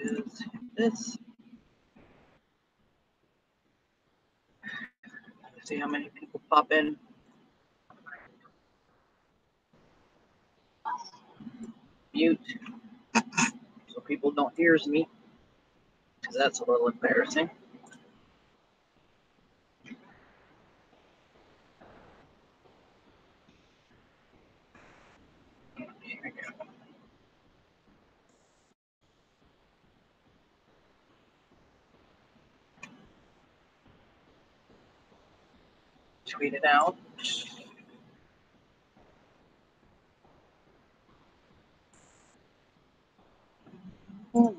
is this. See how many people pop in. Mute so people don't hear me, because that's a little embarrassing. Here we go. Tweet it out. Oh.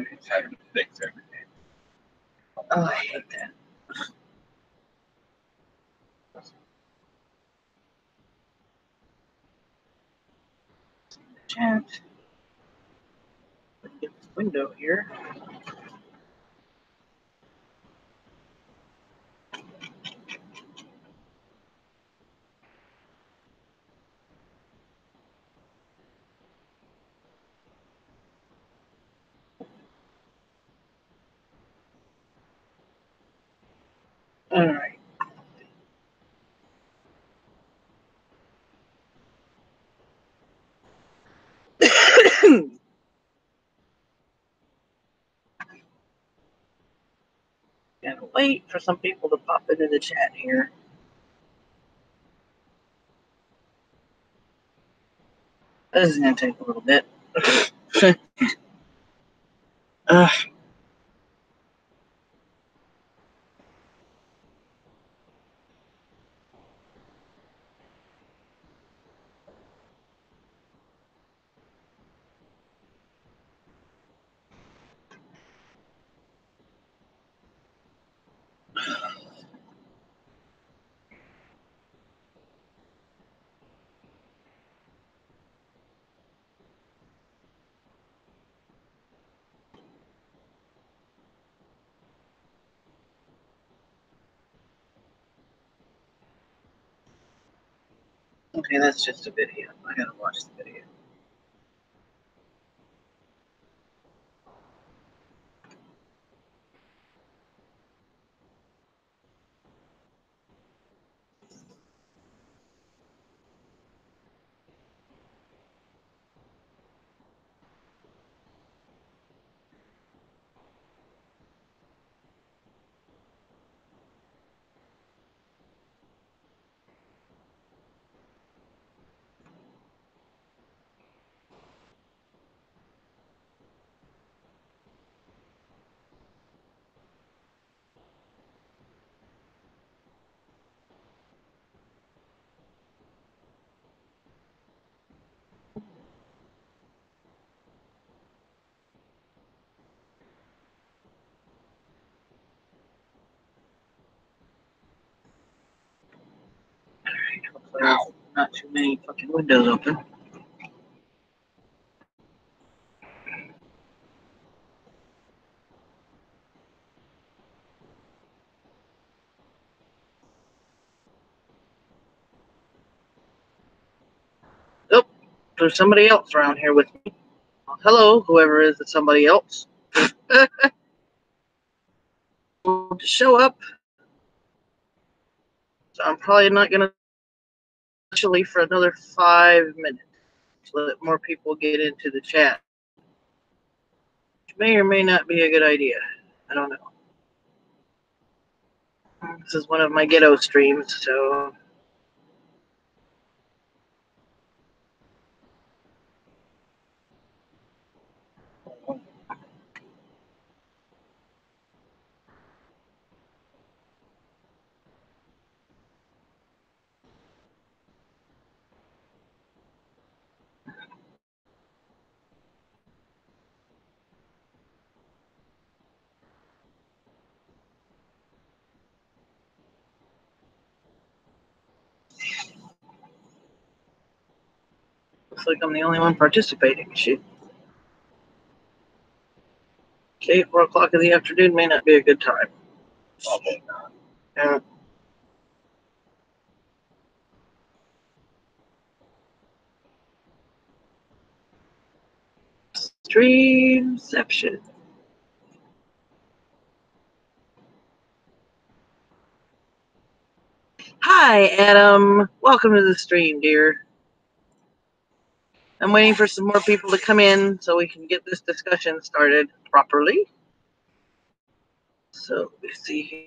It's having to fix everything. Oh, I hate that. Chat. Let's get this window here. All right. Gotta wait for some people to pop into the chat here. This is gonna take a little bit. Okay, that's just a video. I gotta watch the video. Alright, hopefully there's not too many fucking windows open. Oh, there's somebody else around here with me. Well, hello, whoever is somebody else. To show up. So I'm probably not gonna actually for another 5 minutes to let more people get into the chat. Which may or may not be a good idea. I don't know. This is one of my ghetto streams, so like I'm the only one participating. Shoot. Okay, 4 o'clock in the afternoon may not be a good time. Probably not. Yeah. Streamception. Hi, Adam. Welcome to the stream, dear. I'm waiting for some more people to come in so we can get this discussion started properly. So let's see here.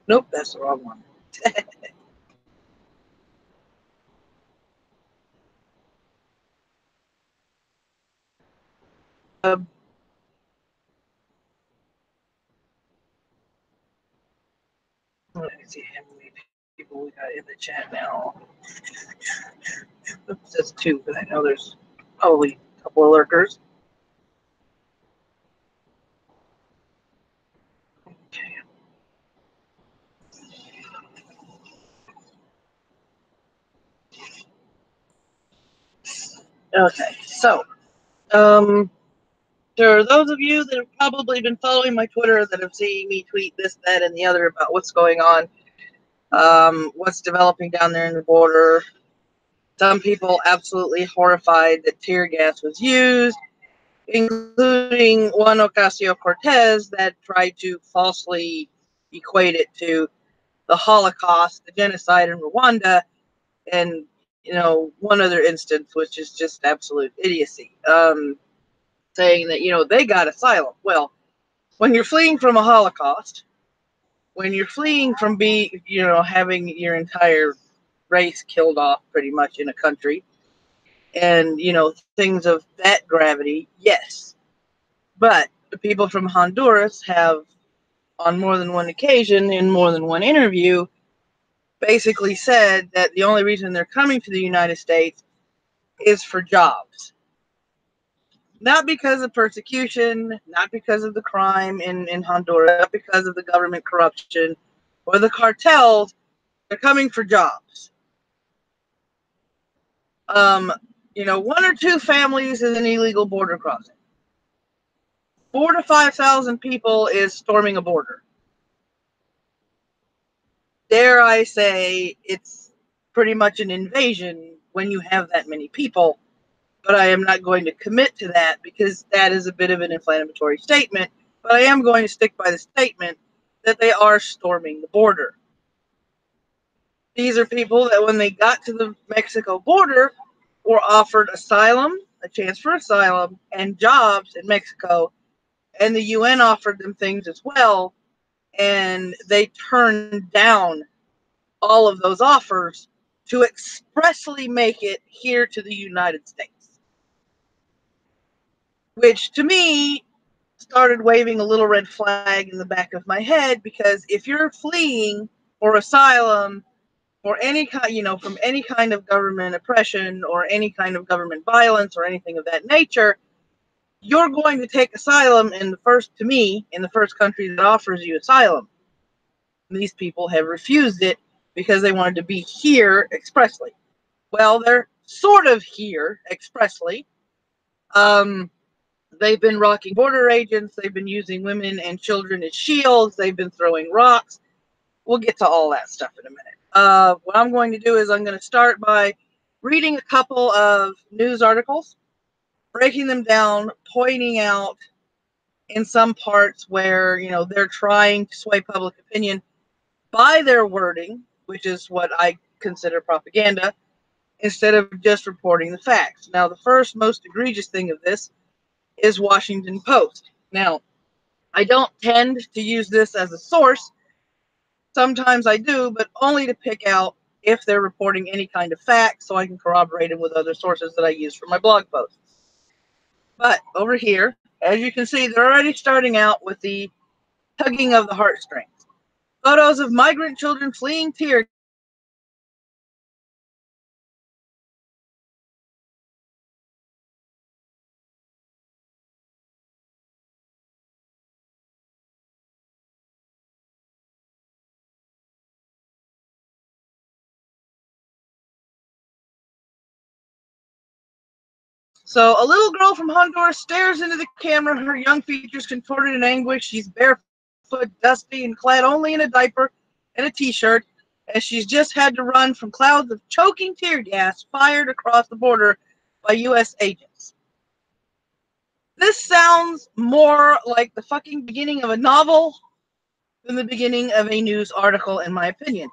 Nope, that's the wrong one. Let's see how many people we got in the chat now. Oops, that's 2, but I know there's probably a couple of lurkers. Okay. Okay, so there are those of you that have probably been following my Twitter that have seen me tweet this, that, and the other about what's going on, what's developing down there in the border. Some people absolutely horrified that tear gas was used, including one Ocasio-Cortez that tried to falsely equate it to the Holocaust, the genocide in Rwanda, and one other instance, which is just absolute idiocy, saying that they got asylum. Well, when you're fleeing from a Holocaust, when you're fleeing from having your entire race killed off pretty much in a country, and things of that gravity, yes. But the people from Honduras have, on more than one occasion, in more than one interview, basically said that the only reason they're coming to the United States is for jobs. Not because of persecution, not because of the crime in Honduras, not because of the government corruption or the cartels. They're coming for jobs. 1 or 2 families is an illegal border crossing. 4,000 to 5,000 people is storming a border. Dare I say it's pretty much an invasion when you have that many people, but I am not going to commit to that because that is a bit of an inflammatory statement, but I am going to stick by the statement that they are storming the border. These are people that when they got to the Mexico border were offered asylum, a chance for asylum, and jobs in Mexico, and the UN offered them things as well, and they turned down all of those offers to expressly make it here to the United States. Which, to me, started waving a little red flag in the back of my head, because if you're fleeing for asylum or any kind, from any kind of government oppression or any kind of government violence or anything of that nature, you're going to take asylum in the first country that offers you asylum. And these people have refused it because they wanted to be here expressly. Well, they're sort of here expressly. They've been rocking border agents. They've been using women and children as shields. They've been throwing rocks. We'll get to all that stuff in a minute. What I'm going to do is I'm going to start by reading a couple of news articles, breaking them down, pointing out in some parts where, they're trying to sway public opinion by their wording, which is what I consider propaganda, instead of just reporting the facts. Now, the first most egregious thing of this is Washington Post. Now, I don't tend to use this as a source. Sometimes I do, but only to pick out if they're reporting any kind of facts so I can corroborate them with other sources that I use for my blog posts. But over here, as you can see, they're already starting out with the tugging of the heartstrings. Photos of migrant children fleeing tear So a little girl from Honduras stares into the camera, her young features contorted in anguish. She's barefoot, dusty, and clad only in a diaper and a t-shirt, as she's just had to run from clouds of choking tear gas fired across the border by U.S. agents. This sounds more like the fucking beginning of a novel than the beginning of a news article, in my opinion.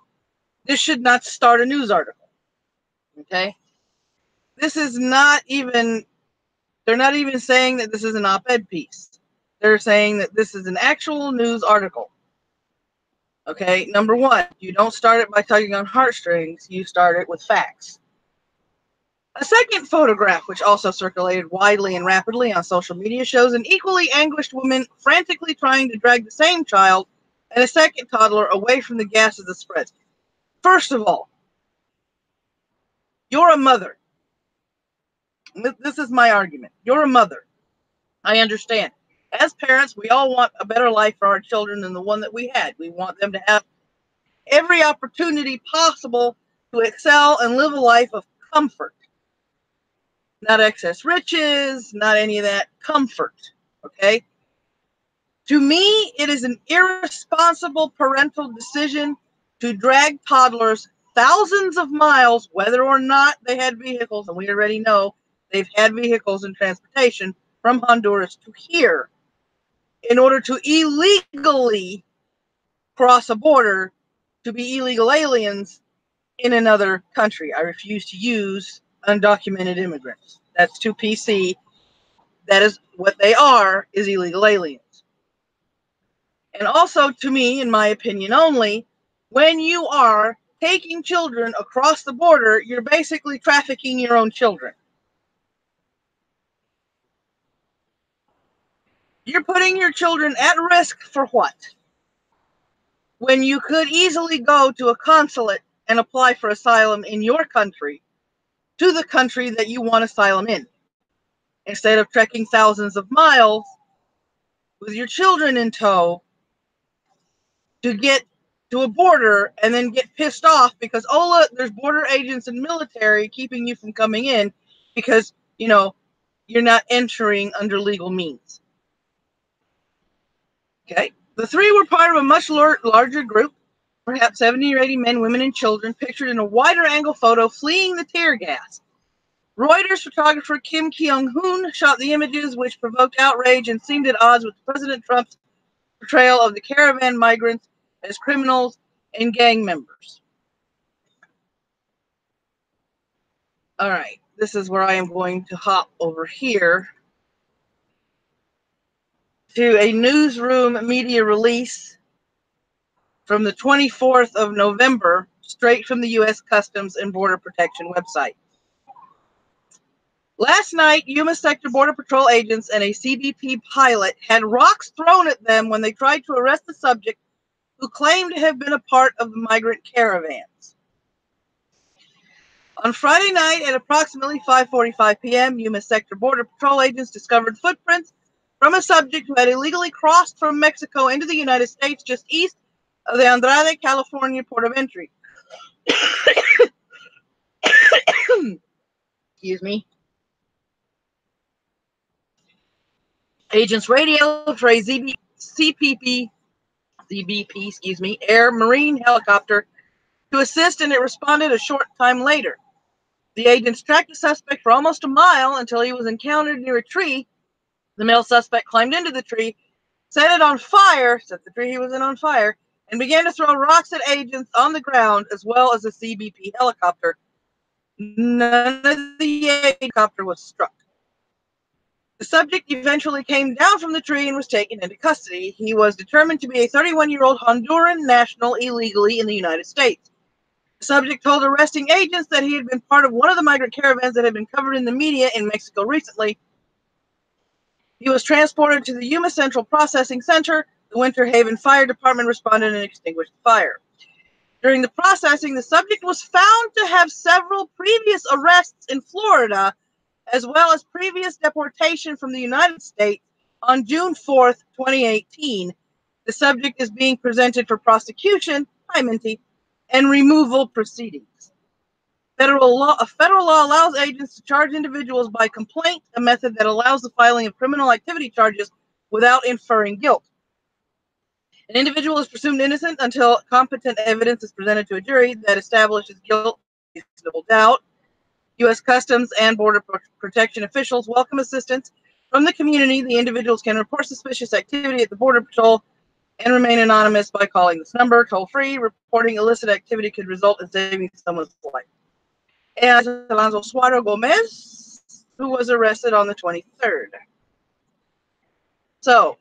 This should not start a news article. Okay? This is not even... They're not even saying that this is an op-ed piece. They're saying that this is an actual news article. Okay, number one, you don't start it by tugging on heartstrings. You start it with facts. A second photograph, which also circulated widely and rapidly on social media, shows an equally anguished woman frantically trying to drag the same child and a second toddler away from the gases that spreads. First of all, you're a mother. This is my argument. You're a mother. I understand. As parents, we all want a better life for our children than the one that we had. We want them to have every opportunity possible to excel and live a life of comfort. Not excess riches, not any of that. Comfort. Okay? To me, it is an irresponsible parental decision to drag toddlers thousands of miles, whether or not they had vehicles, and we already know they've had vehicles and transportation, from Honduras to here, in order to illegally cross a border to be illegal aliens in another country. I refuse to use undocumented immigrants. That's too PC. That is what they are, is illegal aliens. And also, to me, in my opinion only, when you are taking children across the border, you're basically trafficking your own children. You're putting your children at risk for what? When you could easily go to a consulate and apply for asylum in your country to the country that you want asylum in, instead of trekking thousands of miles with your children in tow to get to a border and then get pissed off because, oh, look, there's border agents and military keeping you from coming in because, you know, you're not entering under legal means. Okay? The three were part of a much larger group, perhaps 70 or 80 men, women, and children, pictured in a wider angle photo fleeing the tear gas. Reuters photographer Kim Kyung-hoon shot the images, which provoked outrage and seemed at odds with President Trump's portrayal of the caravan migrants as criminals and gang members. All right, this is where I am going to hop over here to a newsroom media release from the 24th of November, straight from the U.S. Customs and Border Protection website. Last night, Yuma Sector Border Patrol agents and a CBP pilot had rocks thrown at them when they tried to arrest the subject who claimed to have been a part of the migrant caravans. On Friday night at approximately 5:45 p.m., Yuma Sector Border Patrol agents discovered footprints from a subject who had illegally crossed from Mexico into the United States just east of the Andrade, California port of entry. Excuse me. Agents radioed for a CBP, Air Marine helicopter to assist, and it responded a short time later. The agents tracked the suspect for almost a mile until he was encountered near a tree. The male suspect climbed into the tree, set it on fire, set the tree he was in on fire, and began to throw rocks at agents on the ground as well as a CBP helicopter. None of the helicopter was struck. The subject eventually came down from the tree and was taken into custody. He was determined to be a 31-year-old Honduran national illegally in the United States. The subject told arresting agents that he had been part of one of the migrant caravans that had been covered in the media in Mexico recently. He was transported to the Yuma Central Processing Center, The Winter Haven Fire Department responded and extinguished the fire. During the processing, the subject was found to have several previous arrests in Florida, as well as previous deportation from the United States on June 4th, 2018. The subject is being presented for prosecution, hi Minty, and removal proceedings. Federal law allows agents to charge individuals by complaint, a method that allows the filing of criminal activity charges without inferring guilt. An individual is presumed innocent until competent evidence is presented to a jury that establishes guilt with reasonable doubt. U.S. Customs and Border Protection officials welcome assistance from the community. The individuals can report suspicious activity at the Border Patrol and remain anonymous by calling this number, toll-free. Reporting illicit activity could result in saving someone's life. And Alonso Suaro Gomez, who was arrested on the 23rd. So,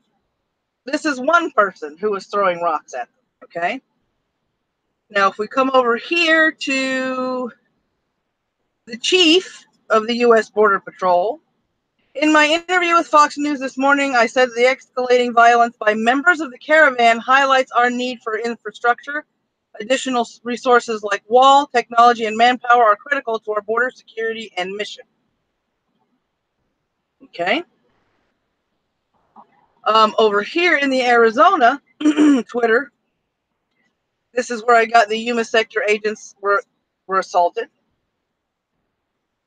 this is one person who was throwing rocks at them, okay? Now, if we come over here to the chief of the U.S. Border Patrol, in my interview with Fox News this morning, I said the escalating violence by members of the caravan highlights our need for infrastructure. Additional resources like wall, technology, and manpower are critical to our border security and mission. Okay. Over here in the Arizona Twitter, this is where I got the Yuma sector agents were assaulted.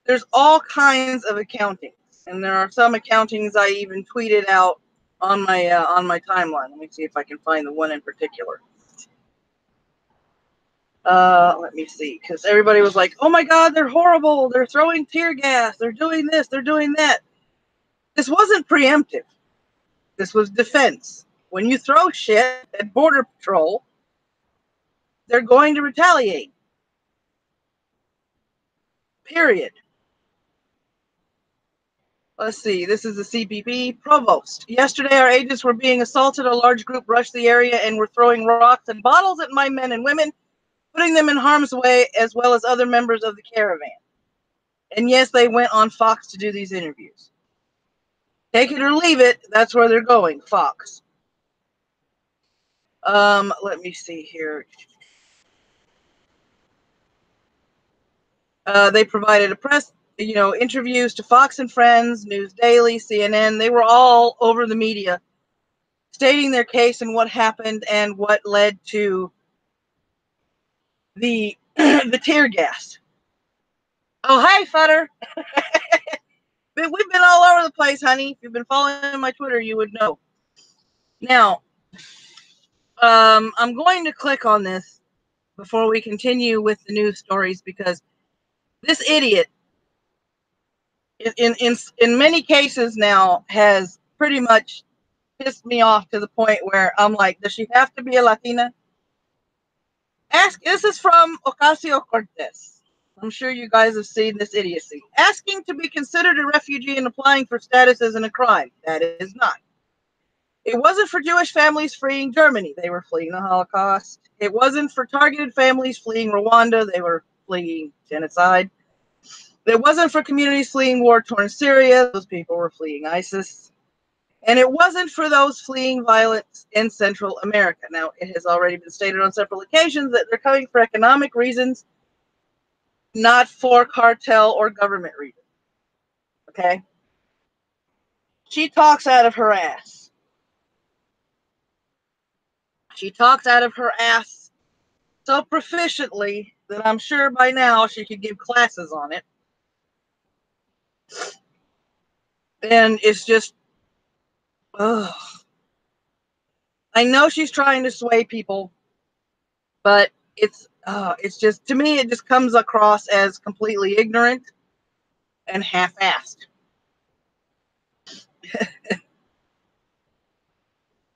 There's all kinds of accountings, and there are some accountings I even tweeted out on my timeline. Let me see if I can find the one in particular. Let me see, because everybody was like, "Oh my God, they're horrible! They're throwing tear gas! They're doing this! They're doing that!" This wasn't preemptive. This was defense. When you throw shit at Border Patrol, they're going to retaliate. Period. Let's see. This is the CBP provost. Yesterday, our agents were being assaulted. A large group rushed the area and were throwing rocks and bottles at my men and women, putting them in harm's way, as well as other members of the caravan. And yes, they went on Fox to do these interviews. Take it or leave it. That's where they're going, Fox. Let me see here. They provided a press, interviews to Fox and Friends, News Daily, CNN. They were all over the media, stating their case and what happened and what led to the the tear gas. Oh, hi, Futter. We've been all over the place, honey. If you've been following my Twitter, you would know. Now, I'm going to click on this before we continue with the news stories, because this idiot, in many cases now, has pretty much pissed me off to the point where I'm like, does she have to be a Latina? This is from Ocasio-Cortez. I'm sure you guys have seen this idiocy. Asking to be considered a refugee and applying for status isn't a crime. That is not. It wasn't for Jewish families fleeing Germany. They were fleeing the Holocaust. It wasn't for targeted families fleeing Rwanda. They were fleeing genocide. It wasn't for communities fleeing war-torn Syria. Those people were fleeing ISIS. And it wasn't for those fleeing violence in Central America. Now, it has already been stated on several occasions that they're coming for economic reasons, not for cartel or government reasons. Okay? She talks out of her ass. She talks out of her ass so proficiently that I'm sure by now she could give classes on it. And it's just, ugh. I know she's trying to sway people, but it's just, to me, it just comes across as completely ignorant and half-assed.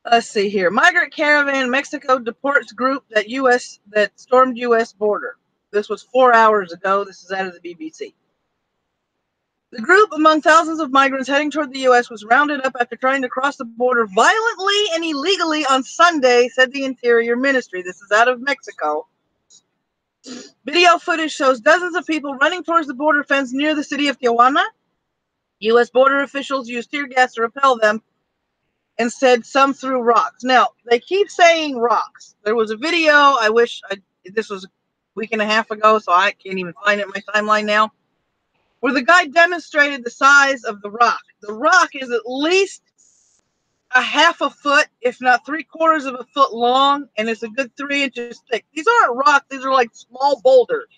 Let's see here. Migrant Caravan, Mexico deports group that stormed U.S. border. This was 4 hours ago. This is out of the BBC. The group, among thousands of migrants heading toward the U.S., was rounded up after trying to cross the border violently and illegally on Sunday, said the Interior Ministry. This is out of Mexico. Video footage shows dozens of people running towards the border fence near the city of Tijuana. U.S. border officials used tear gas to repel them. and said some threw rocks. Now, they keep saying rocks. There was a video, this was a week and a half ago, so I can't even find it in my timeline now, where the guy demonstrated the size of the rock. The rock is at least a half a foot, if not 3/4 of a foot long, and it's a good 3 inches thick. These aren't rocks, these are like small boulders.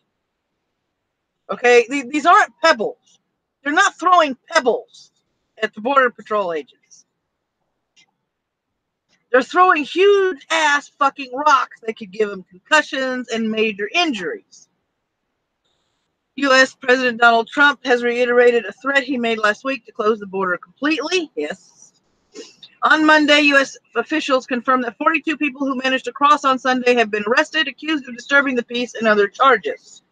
Okay, these aren't pebbles. They're not throwing pebbles at the Border Patrol agents. They're throwing huge ass fucking rocks that could give them concussions and major injuries. U.S. President Donald Trump has reiterated a threat he made last week to close the border completely. Yes. On Monday, U.S. officials confirmed that 42 people who managed to cross on Sunday have been arrested, accused of disturbing the peace, and other charges.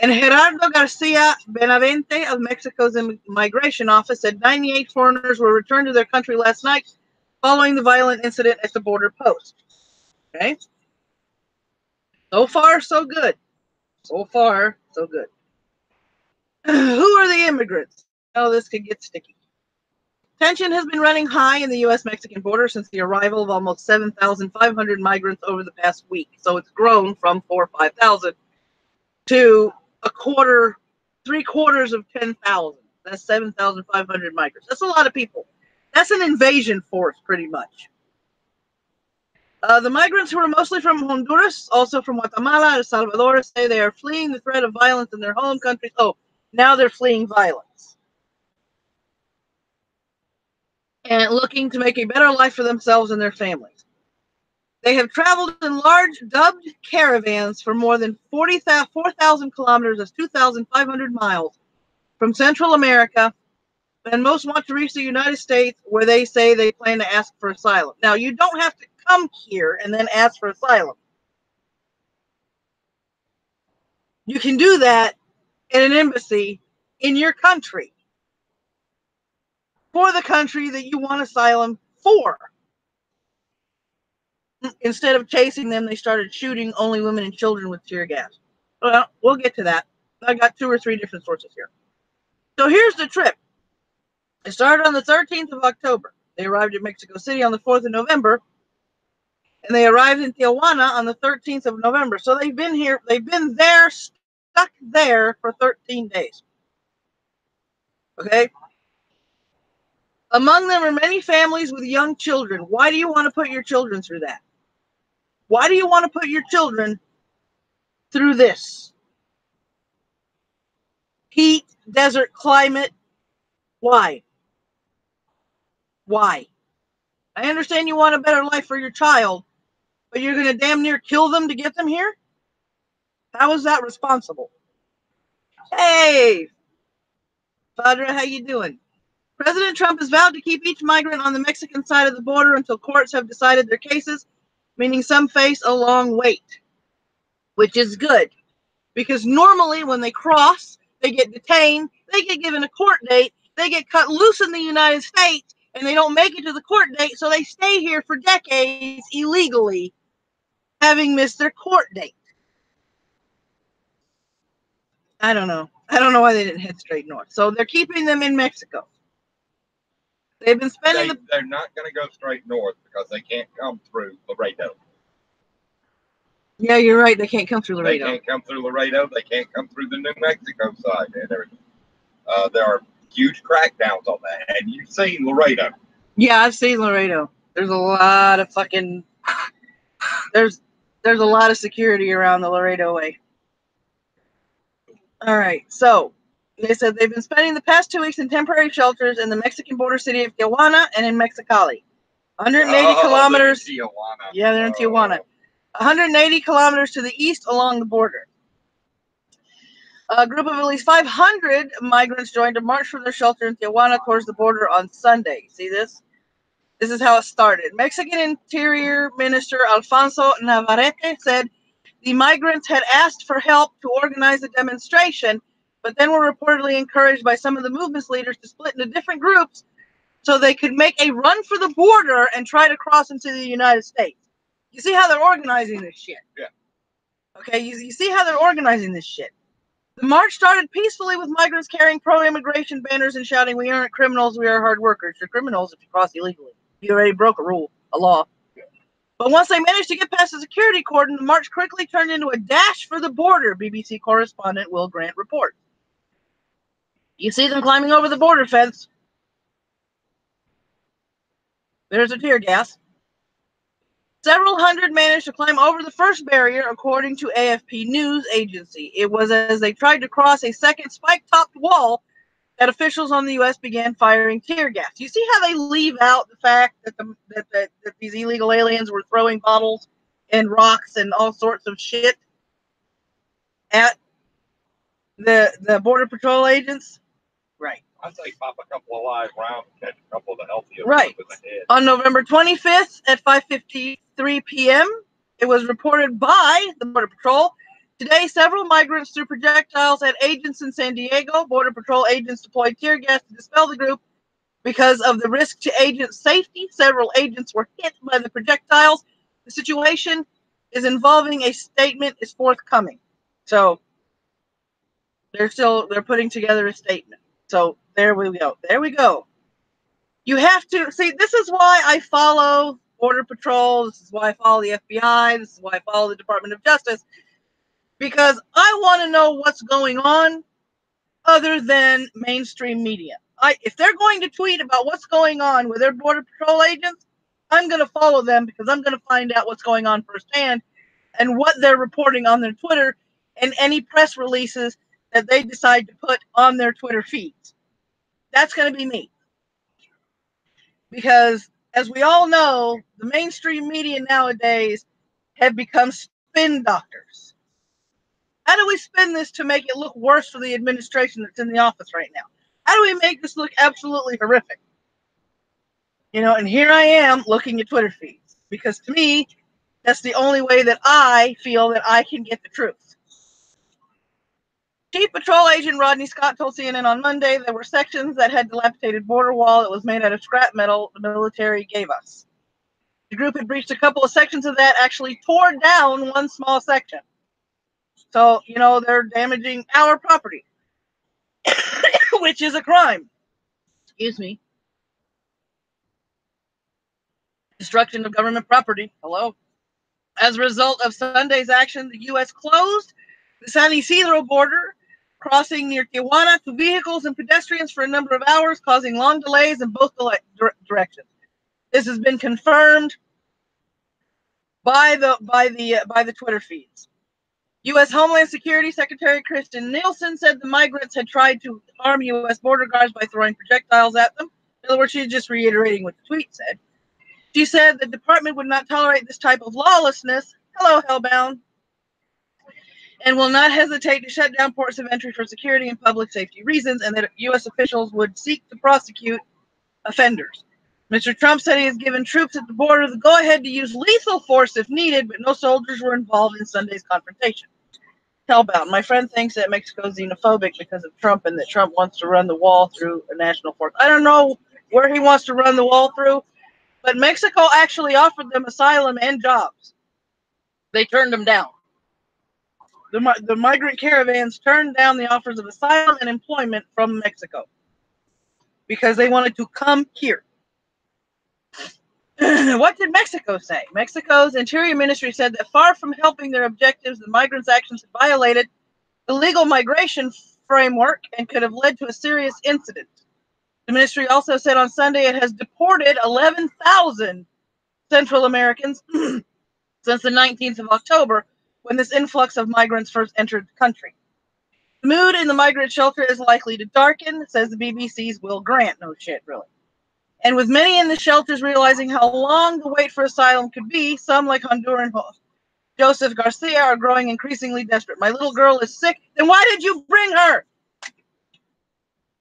And Gerardo Garcia Benavente of Mexico's Immigration Office said 98 foreigners were returned to their country last night following the violent incident at the border post. Okay? So far, so good. So far, so good. Who are the immigrants? Oh, this could get sticky. Tension has been running high in the U.S.-Mexican border since the arrival of almost 7,500 migrants over the past week. So it's grown from 4,000 or 5,000 to 3/4 of 10,000. That's 7,500 migrants. That's a lot of people. That's an invasion force, pretty much. The migrants, who are mostly from Honduras, also from Guatemala and El Salvador, say they are fleeing the threat of violence in their home countries. Oh, now they're fleeing violence and looking to make a better life for themselves and their families. They have traveled in large dubbed caravans for more than 4,000 kilometers, that's 2,500 miles, from Central America, and most want to reach the United States, where they say they plan to ask for asylum. Now, you don't have to come here and then ask for asylum. You can do that in an embassy in your country, for the country that you want asylum for. Instead of chasing them, they started shooting only women and children with tear gas. Well, we'll get to that. I got 2 or 3 different sources here. So here's the trip. It started on the 13th of October. They arrived in Mexico City on the 4th of November, and they arrived in Tijuana on the 13th of November. So they've been there, stuck there for 13 days. Okay? Among them are many families with young children. Why do you want to put your children through that? Why do you want to put your children through this? Heat, desert climate. Why? Why? I understand you want a better life for your child, but you're going to damn near kill them to get them here? How is that responsible? Hey, Padre, how you doing? President Trump has vowed to keep each migrant on the Mexican side of the border until courts have decided their cases, meaning some face a long wait, which is good. Because normally when they cross, they get detained, they get given a court date, they get cut loose in the United States, and they don't make it to the court date, so they stay here for decades illegally, having missed their court date. I don't know. I don't know why they didn't head straight north. So they're keeping them in Mexico. They've been spending They're not going to go straight north because they can't come through Laredo. Yeah, you're right. They can't come through Laredo. They can't come through Laredo. They can't come through the New Mexico side and everything. There are huge crackdowns on that. And you've seen Laredo. Yeah, I've seen Laredo. There's a lot of fucking... There's a lot of security around the Laredo way. All right, so they said they've been spending the past 2 weeks in temporary shelters in the Mexican border city of Tijuana and in Mexicali. 180 kilometers. They're in Tijuana. Yeah, they're in Tijuana. 180 kilometers to the east along the border. A group of at least 500 migrants joined a march from their shelter in Tijuana towards the border on Sunday. See this? This is how it started. Mexican Interior Minister Alfonso Navarrete said the migrants had asked for help to organize a demonstration, but then were reportedly encouraged by some of the movement's leaders to split into different groups so they could make a run for the border and try to cross into the United States. You see how they're organizing this shit? Yeah. Okay, you see how they're organizing this shit. The march started peacefully with migrants carrying pro-immigration banners and shouting, "We aren't criminals, we are hard workers." You're criminals if you cross illegally. You already broke a law. But once they managed to get past the security cordon, the march quickly turned into a dash for the border, BBC correspondent Will Grant reports. You see them climbing over the border fence. There's a tear gas. Several hundred managed to climb over the first barrier, according to AFP news agency. It was as they tried to cross a second spike-topped wall that officials on the U.S. began firing tear gas. You see how they leave out the fact that these illegal aliens were throwing bottles and rocks and all sorts of shit at the Border Patrol agents? Right. I'd say pop a couple of live rounds and catch a couple of the healthiest right. ones in the head. On November 25th at 5:53 p.m., it was reported by the Border Patrol. Today, several migrants threw projectiles at agents in San Diego. Border Patrol agents deployed tear gas to dispel the group because of the risk to agent safety. Several agents were hit by the projectiles. The situation is involving a statement is forthcoming. So they're putting together a statement. So there we go. There we go. You have to see, this is why I follow Border Patrol. This is why I follow the FBI. This is why I follow the Department of Justice. Because I want to know what's going on other than mainstream media. If they're going to tweet about what's going on with their Border Patrol agents, I'm going to follow them because I'm going to find out what's going on firsthand and what they're reporting on their Twitter and any press releases that they decide to put on their Twitter feeds. That's going to be me. Because, as we all know, the mainstream media nowadays have become spin doctors. How do we spin this to make it look worse for the administration that's in the office right now? How do we make this look absolutely horrific? You know, and here I am looking at Twitter feeds. Because to me, that's the only way that I feel that I can get the truth. Chief Patrol Agent Rodney Scott told CNN on Monday there were sections that had dilapidated border wall that was made out of scrap metal the military gave us. The group had breached a couple of sections of that, actually tore down one small section. So, you know, they're damaging our property, which is a crime. Excuse me. Destruction of government property. Hello. As a result of Sunday's action, the U.S. closed the San Isidro border, crossing near Tijuana to vehicles and pedestrians for a number of hours, causing long delays in both directions. This has been confirmed by the Twitter feeds. U.S. Homeland Security Secretary Kristen Nielsen said the migrants had tried to harm U.S. border guards by throwing projectiles at them. In other words, she's just reiterating what the tweet said. She said the department would not tolerate this type of lawlessness. Hello, Hellbound. And will not hesitate to shut down ports of entry for security and public safety reasons, and that U.S. officials would seek to prosecute offenders. Mr. Trump said he has given troops at the border the go-ahead to use lethal force if needed, but no soldiers were involved in Sunday's confrontation. Hellbound. My friend thinks that Mexico is xenophobic because of Trump and that Trump wants to run the wall through a national forest. I don't know where he wants to run the wall through, but Mexico actually offered them asylum and jobs. They turned them down. The migrant caravans turned down the offers of asylum and employment from Mexico because they wanted to come here. What did Mexico say? Mexico's Interior Ministry said that far from helping their objectives, the migrants' actions had violated the legal migration framework and could have led to a serious incident. The ministry also said on Sunday it has deported 11,000 Central Americans since the 19th of October, when this influx of migrants first entered the country. The mood in the migrant shelter is likely to darken, says the BBC's Will Grant. No shit, really. And with many in the shelters realizing how long the wait for asylum could be, some, like Honduran host Joseph Garcia, are growing increasingly desperate. My little girl is sick. Then why did you bring her?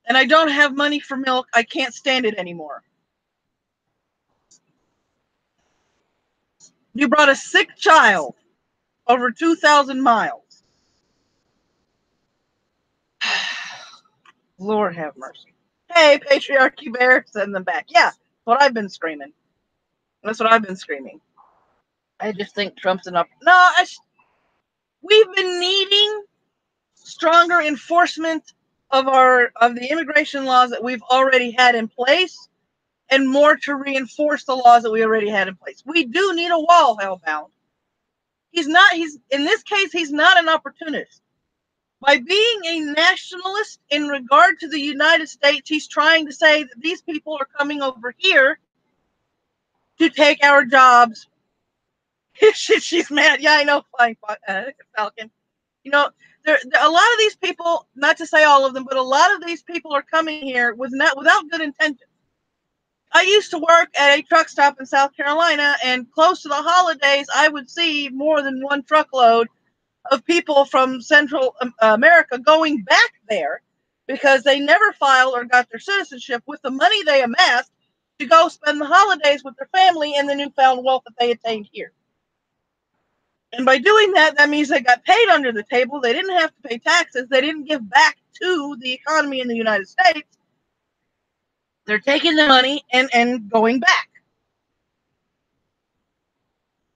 And I don't have money for milk. I can't stand it anymore. You brought a sick child over 2,000 miles. Lord have mercy. Hey, patriarchy bear, send them back. Yeah, that's what I've been screaming. That's what I've been screaming. I just think Trump's enough. No, we've been needing stronger enforcement of the immigration laws that we've already had in place. and more to reinforce the laws that we already had in place. We do need a wall, hellbound. He's in this case, he's not an opportunist. By being a nationalist in regard to the United States, he's trying to say that these people are coming over here to take our jobs. She's mad. Yeah, I know, Flying Falcon. You know, there a lot of these people, not to say all of them, but a lot of these people are coming here without good intentions. I used to work at a truck stop in South Carolina, and close to the holidays, I would see more than one truckload of people from Central America going back there because they never filed or got their citizenship with the money they amassed to go spend the holidays with their family and the newfound wealth that they attained here. And by doing that, that means they got paid under the table. They didn't have to pay taxes. They didn't give back to the economy in the United States. They're taking the money and going back.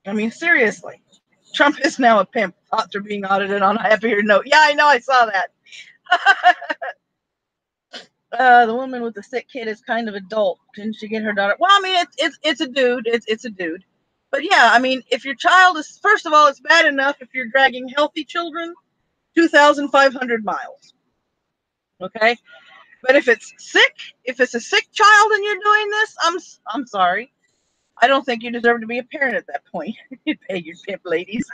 I mean, seriously. Trump is now a pimp. Thoughts are being audited on a happier note. Yeah, I know. I saw that. The woman with the sick kid is kind of adult. Didn't she get her daughter? Well, I mean, it's a dude. It's a dude. But yeah, I mean, if your child is, first of all, it's bad enough if you're dragging healthy children 2,500 miles. Okay? But if it's sick, if it's a sick child and you're doing this, I'm sorry. I don't think you deserve to be a parent at that point. You pay your pimp, ladies.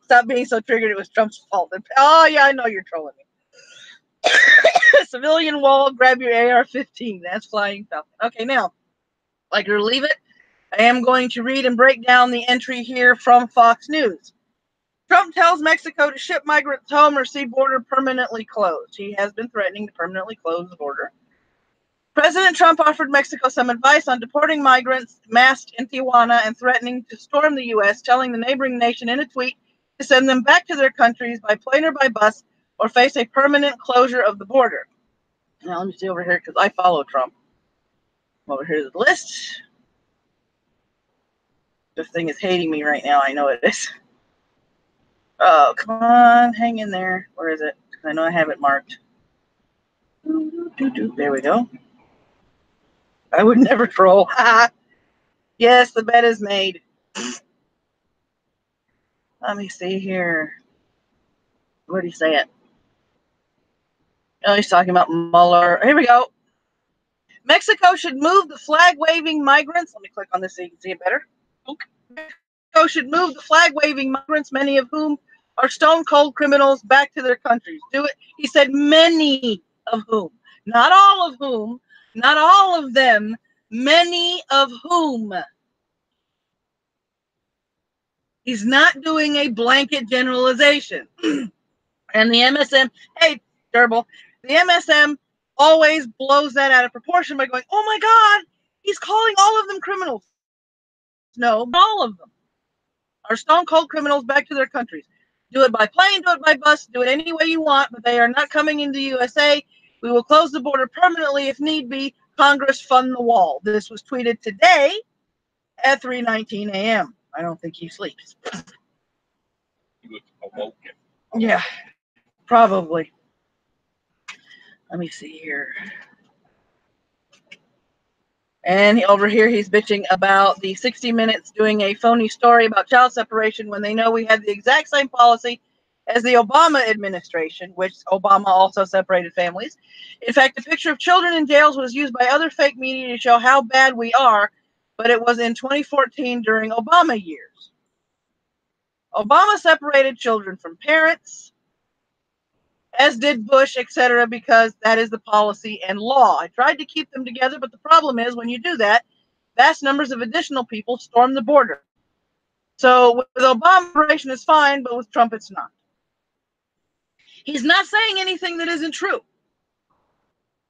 Stop being so triggered. It was Trump's fault. Oh, yeah, I know you're trolling me. Civilian wall, grab your AR-15. That's Flying Falcon. Okay, now, like her leave it, I am going to read and break down the entry here from Fox News. Trump tells Mexico to ship migrants home or see border permanently closed. He has been threatening to permanently close the border. President Trump offered Mexico some advice on deporting migrants masked in Tijuana and threatening to storm the U.S., telling the neighboring nation in a tweet to send them back to their countries by plane or by bus or face a permanent closure of the border. Now, let me see over here because I follow Trump. Over here's the list. This thing is hating me right now. I know it is. Oh, come on. Hang in there. Where is it? I know I have it marked. There we go. I would never troll. Yes, the bet is made. Let me see here. Where did he say it? Oh, he's talking about Mueller. Here we go. Mexico should move the flag-waving migrants. Let me click on this so you can see it better. Okay. Mexico should move the flag-waving migrants, many of whom are stone-cold criminals, back to their countries. Do it. He said many of whom. Not all of whom. Not all of them. Many of whom. He's not doing a blanket generalization. And the MSM, hey, Gerbil, the MSM always blows that out of proportion by going, oh my God, he's calling all of them criminals. No, all of them are stone cold criminals back to their countries. Do it by plane, do it by bus, do it any way you want, but they are not coming into USA. We will close the border permanently if need be. Congress fund the wall. This was tweeted today at 3:19 a.m. I don't think he sleeps. He was awoken. Yeah, probably. Let me see here. And over here, he's bitching about the 60 Minutes doing a phony story about child separation when they know we had the exact same policy as the Obama administration, which Obama also separated families. In fact, a picture of children in jails was used by other fake media to show how bad we are, but it was in 2014 during Obama years. Obama separated children from parents, as did Bush, etc., because that is the policy and law. I tried to keep them together, but the problem is when you do that, vast numbers of additional people storm the border. So with Obama, separation is fine, but with Trump, it's not. He's not saying anything that isn't true.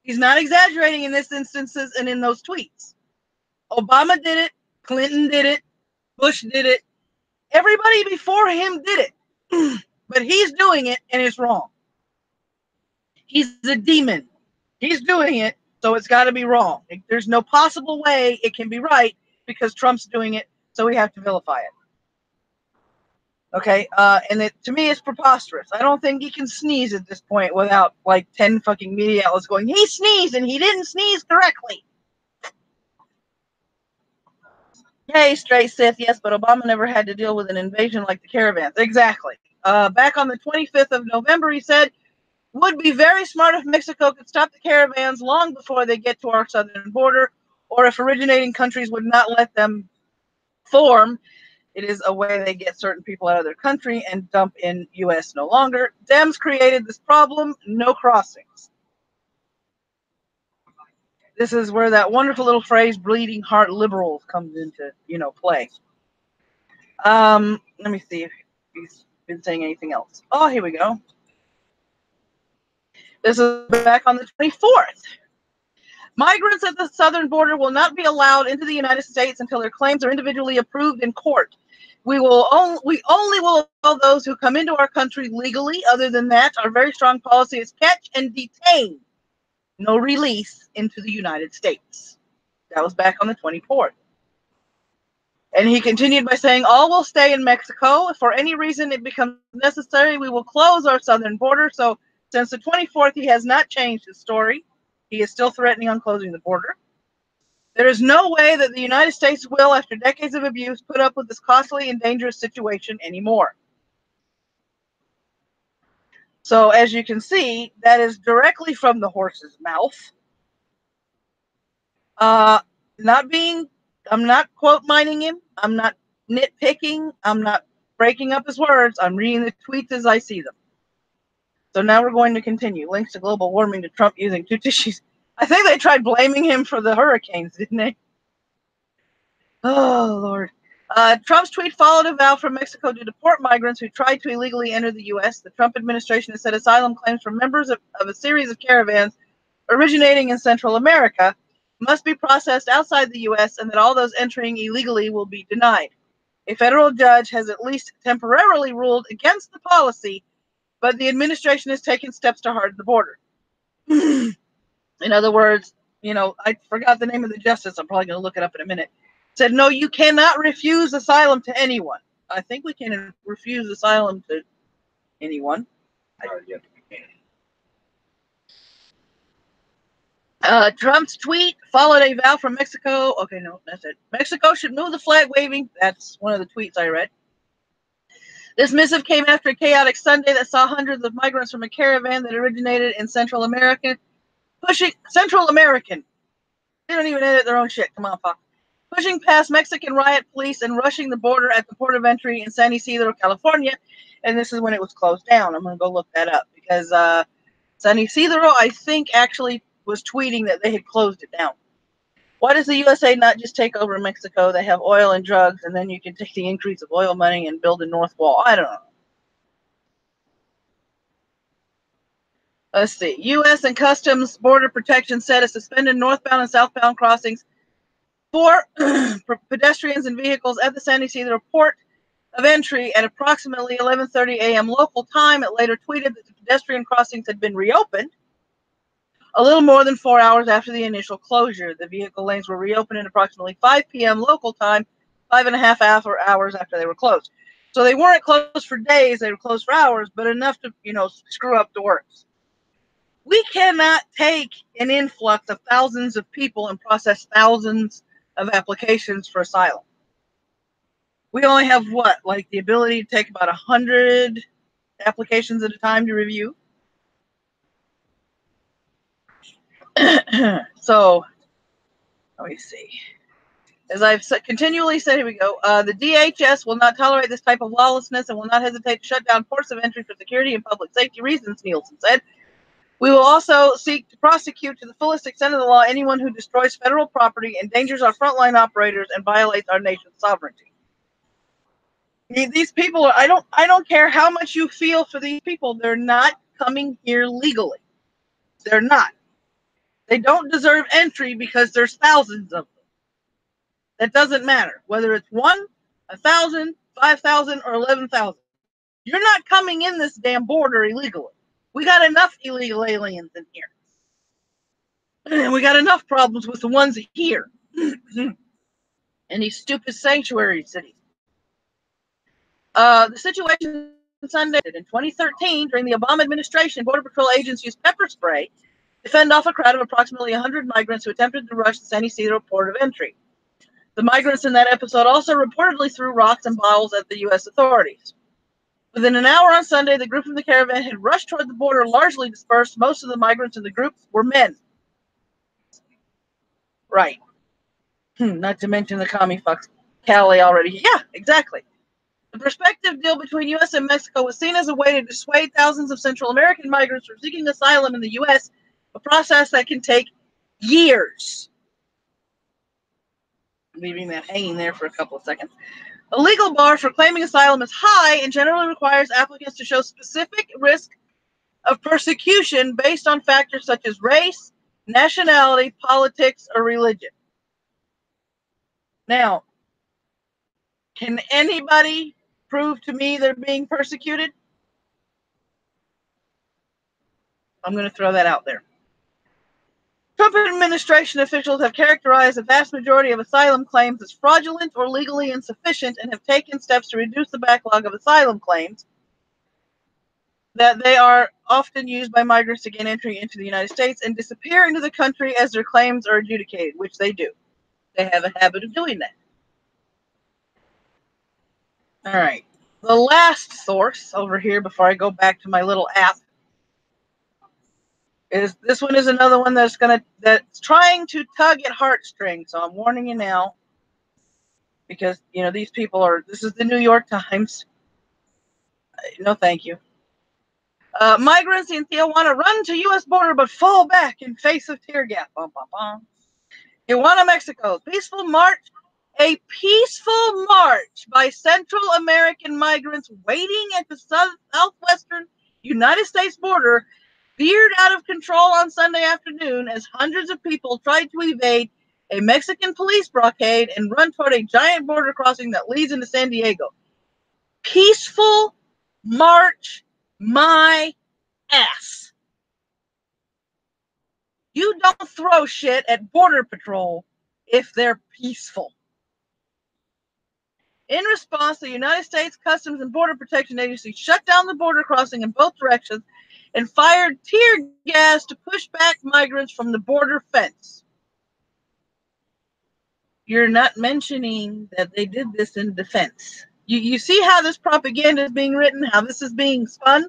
He's not exaggerating in this instances and in those tweets. Obama did it. Clinton did it. Bush did it. Everybody before him did it. But he's doing it, and it's wrong. He's a demon. He's doing it, so it's got to be wrong. There's no possible way it can be right because Trump's doing it, so we have to vilify it. Okay, and it to me is preposterous. I don't think he can sneeze at this point without like 10 fucking media outlets going, he sneezed and he didn't sneeze correctly. Hey, straight Sith, yes, but Obama never had to deal with an invasion like the Caravans. Exactly. Back on the 25th of November, he said, would be very smart if Mexico could stop the caravans long before they get to our southern border, or if originating countries would not let them form. It is a way they get certain people out of their country and dump in U.S. no longer. Dems created this problem, no crossings. This is where that wonderful little phrase, bleeding heart liberals, comes into, play. Let me see if he's been saying anything else. Oh, here we go. This is back on the 24th. Migrants at the southern border will not be allowed into the United States until their claims are individually approved in court. We only will allow those who come into our country legally. Other than that, our very strong policy is catch and detain, no release into the United States. That was back on the 24th. And he continued by saying, all will stay in Mexico. If for any reason it becomes necessary, we will close our southern border. So since the 24th, he has not changed his story. He is still threatening on closing the border. There is no way that the United States will, after decades of abuse, put up with this costly and dangerous situation anymore. So as you can see, that is directly from the horse's mouth. I'm not quote mining him. I'm not nitpicking. I'm not breaking up his words. I'm reading the tweets as I see them. So now we're going to continue. Links to global warming to Trump using two tissues. I think they tried blaming him for the hurricanes, didn't they? Oh, Lord. Trump's tweet followed a vow from Mexico to deport migrants who tried to illegally enter the U.S. The Trump administration has said asylum claims from members of a series of caravans originating in Central America must be processed outside the U.S. and that all those entering illegally will be denied. A federal judge has at least temporarily ruled against the policy, but the administration has taken steps to harden the border. In other words, I forgot the name of the justice. I'm probably going to look it up in a minute. Said, no, you cannot refuse asylum to anyone. I think we can refuse asylum to anyone. Trump's tweet followed a vow from Mexico. Okay, no, that's it. Mexico should move the flag waving. That's one of the tweets I read. This missive came after a chaotic Sunday that saw hundreds of migrants from a caravan that originated in Central America Central American. They don't even edit their own shit. Come on, fuck. Pushing past Mexican riot police and rushing the border at the port of entry in San Ysidro, California. And this is when it was closed down. I'm going to go look that up because San Ysidro, I think, actually was tweeting that they had closed it down. Why does the USA not just take over Mexico? They have oil and drugs, and then you can take the increase of oil money and build a north wall. I don't know. Let's see. U.S. and Customs Border Protection said it suspended northbound and southbound crossings for pedestrians and vehicles at the San Ysidro port of entry at approximately 11:30 a.m. local time. It later tweeted that the pedestrian crossings had been reopened a little more than 4 hours after the initial closure. The vehicle lanes were reopened at approximately 5 p.m. local time, 5.5 hours after they were closed. So they weren't closed for days, they were closed for hours, but enough to, screw up the works. We cannot take an influx of thousands of people and process thousands of applications for asylum. We only have the ability to take about 100 applications at a time to review. So, let me see. As I've continually said, here we go. The DHS will not tolerate this type of lawlessness and will not hesitate to shut down ports of entry for security and public safety reasons, Nielsen said. We will also seek to prosecute to the fullest extent of the law anyone who destroys federal property, endangers our frontline operators, and violates our nation's sovereignty. These people are, I don't care how much you feel for these people, they're not coming here legally. They're not. They don't deserve entry because there's thousands of them. That doesn't matter. Whether it's 1, 1,000, 5,000, or 11,000. You're not coming in this damn border illegally. We got enough illegal aliens in here. And we got enough problems with the ones here. In these stupid sanctuary cities. The situation Sunday in 2013 during the Obama administration, Border Patrol agents used pepper spray to fend off a crowd of approximately 100 migrants who attempted to rush the San Ysidro port of entry. The migrants in that episode also reportedly threw rocks and bottles at the U.S. authorities. Within an hour on Sunday, the group from the caravan had rushed toward the border, largely dispersed. Most of the migrants in the group were men. Right. Not to mention the commie fucks Cali already. Yeah, exactly. The prospective deal between U.S. and Mexico was seen as a way to dissuade thousands of Central American migrants from seeking asylum in the U.S., a process that can take years. Leaving that hanging there for a couple of seconds. A legal bar for claiming asylum is high and generally requires applicants to show specific risk of persecution based on factors such as race, nationality, politics, or religion. Now, can anybody prove to me they're being persecuted? I'm going to throw that out there. Trump administration officials have characterized the vast majority of asylum claims as fraudulent or legally insufficient and have taken steps to reduce the backlog of asylum claims that they are often used by migrants to gain entry into the United States and disappear into the country as their claims are adjudicated, which they do. They have a habit of doing that. All right. The last source over here before I go back to my little app is this one is another one that's trying to tug at heartstrings. So I'm warning you now because these people are. This is the New York Times. No, thank you. Migrants in Tijuana run to U.S. border but fall back in face of tear gas. Bum, bum, bum. Tijuana, Mexico. A peaceful march by Central American migrants waiting at the southwestern United States border veered out of control on Sunday afternoon as hundreds of people tried to evade a Mexican police blockade and run toward a giant border crossing that leads into San Diego. Peaceful march, my ass. You don't throw shit at Border Patrol if they're peaceful. In response, the United States Customs and Border Protection Agency shut down the border crossing in both directions and fired tear gas to push back migrants from the border fence. You're not mentioning that they did this in defense. You see how this propaganda is being written, how this is being spun?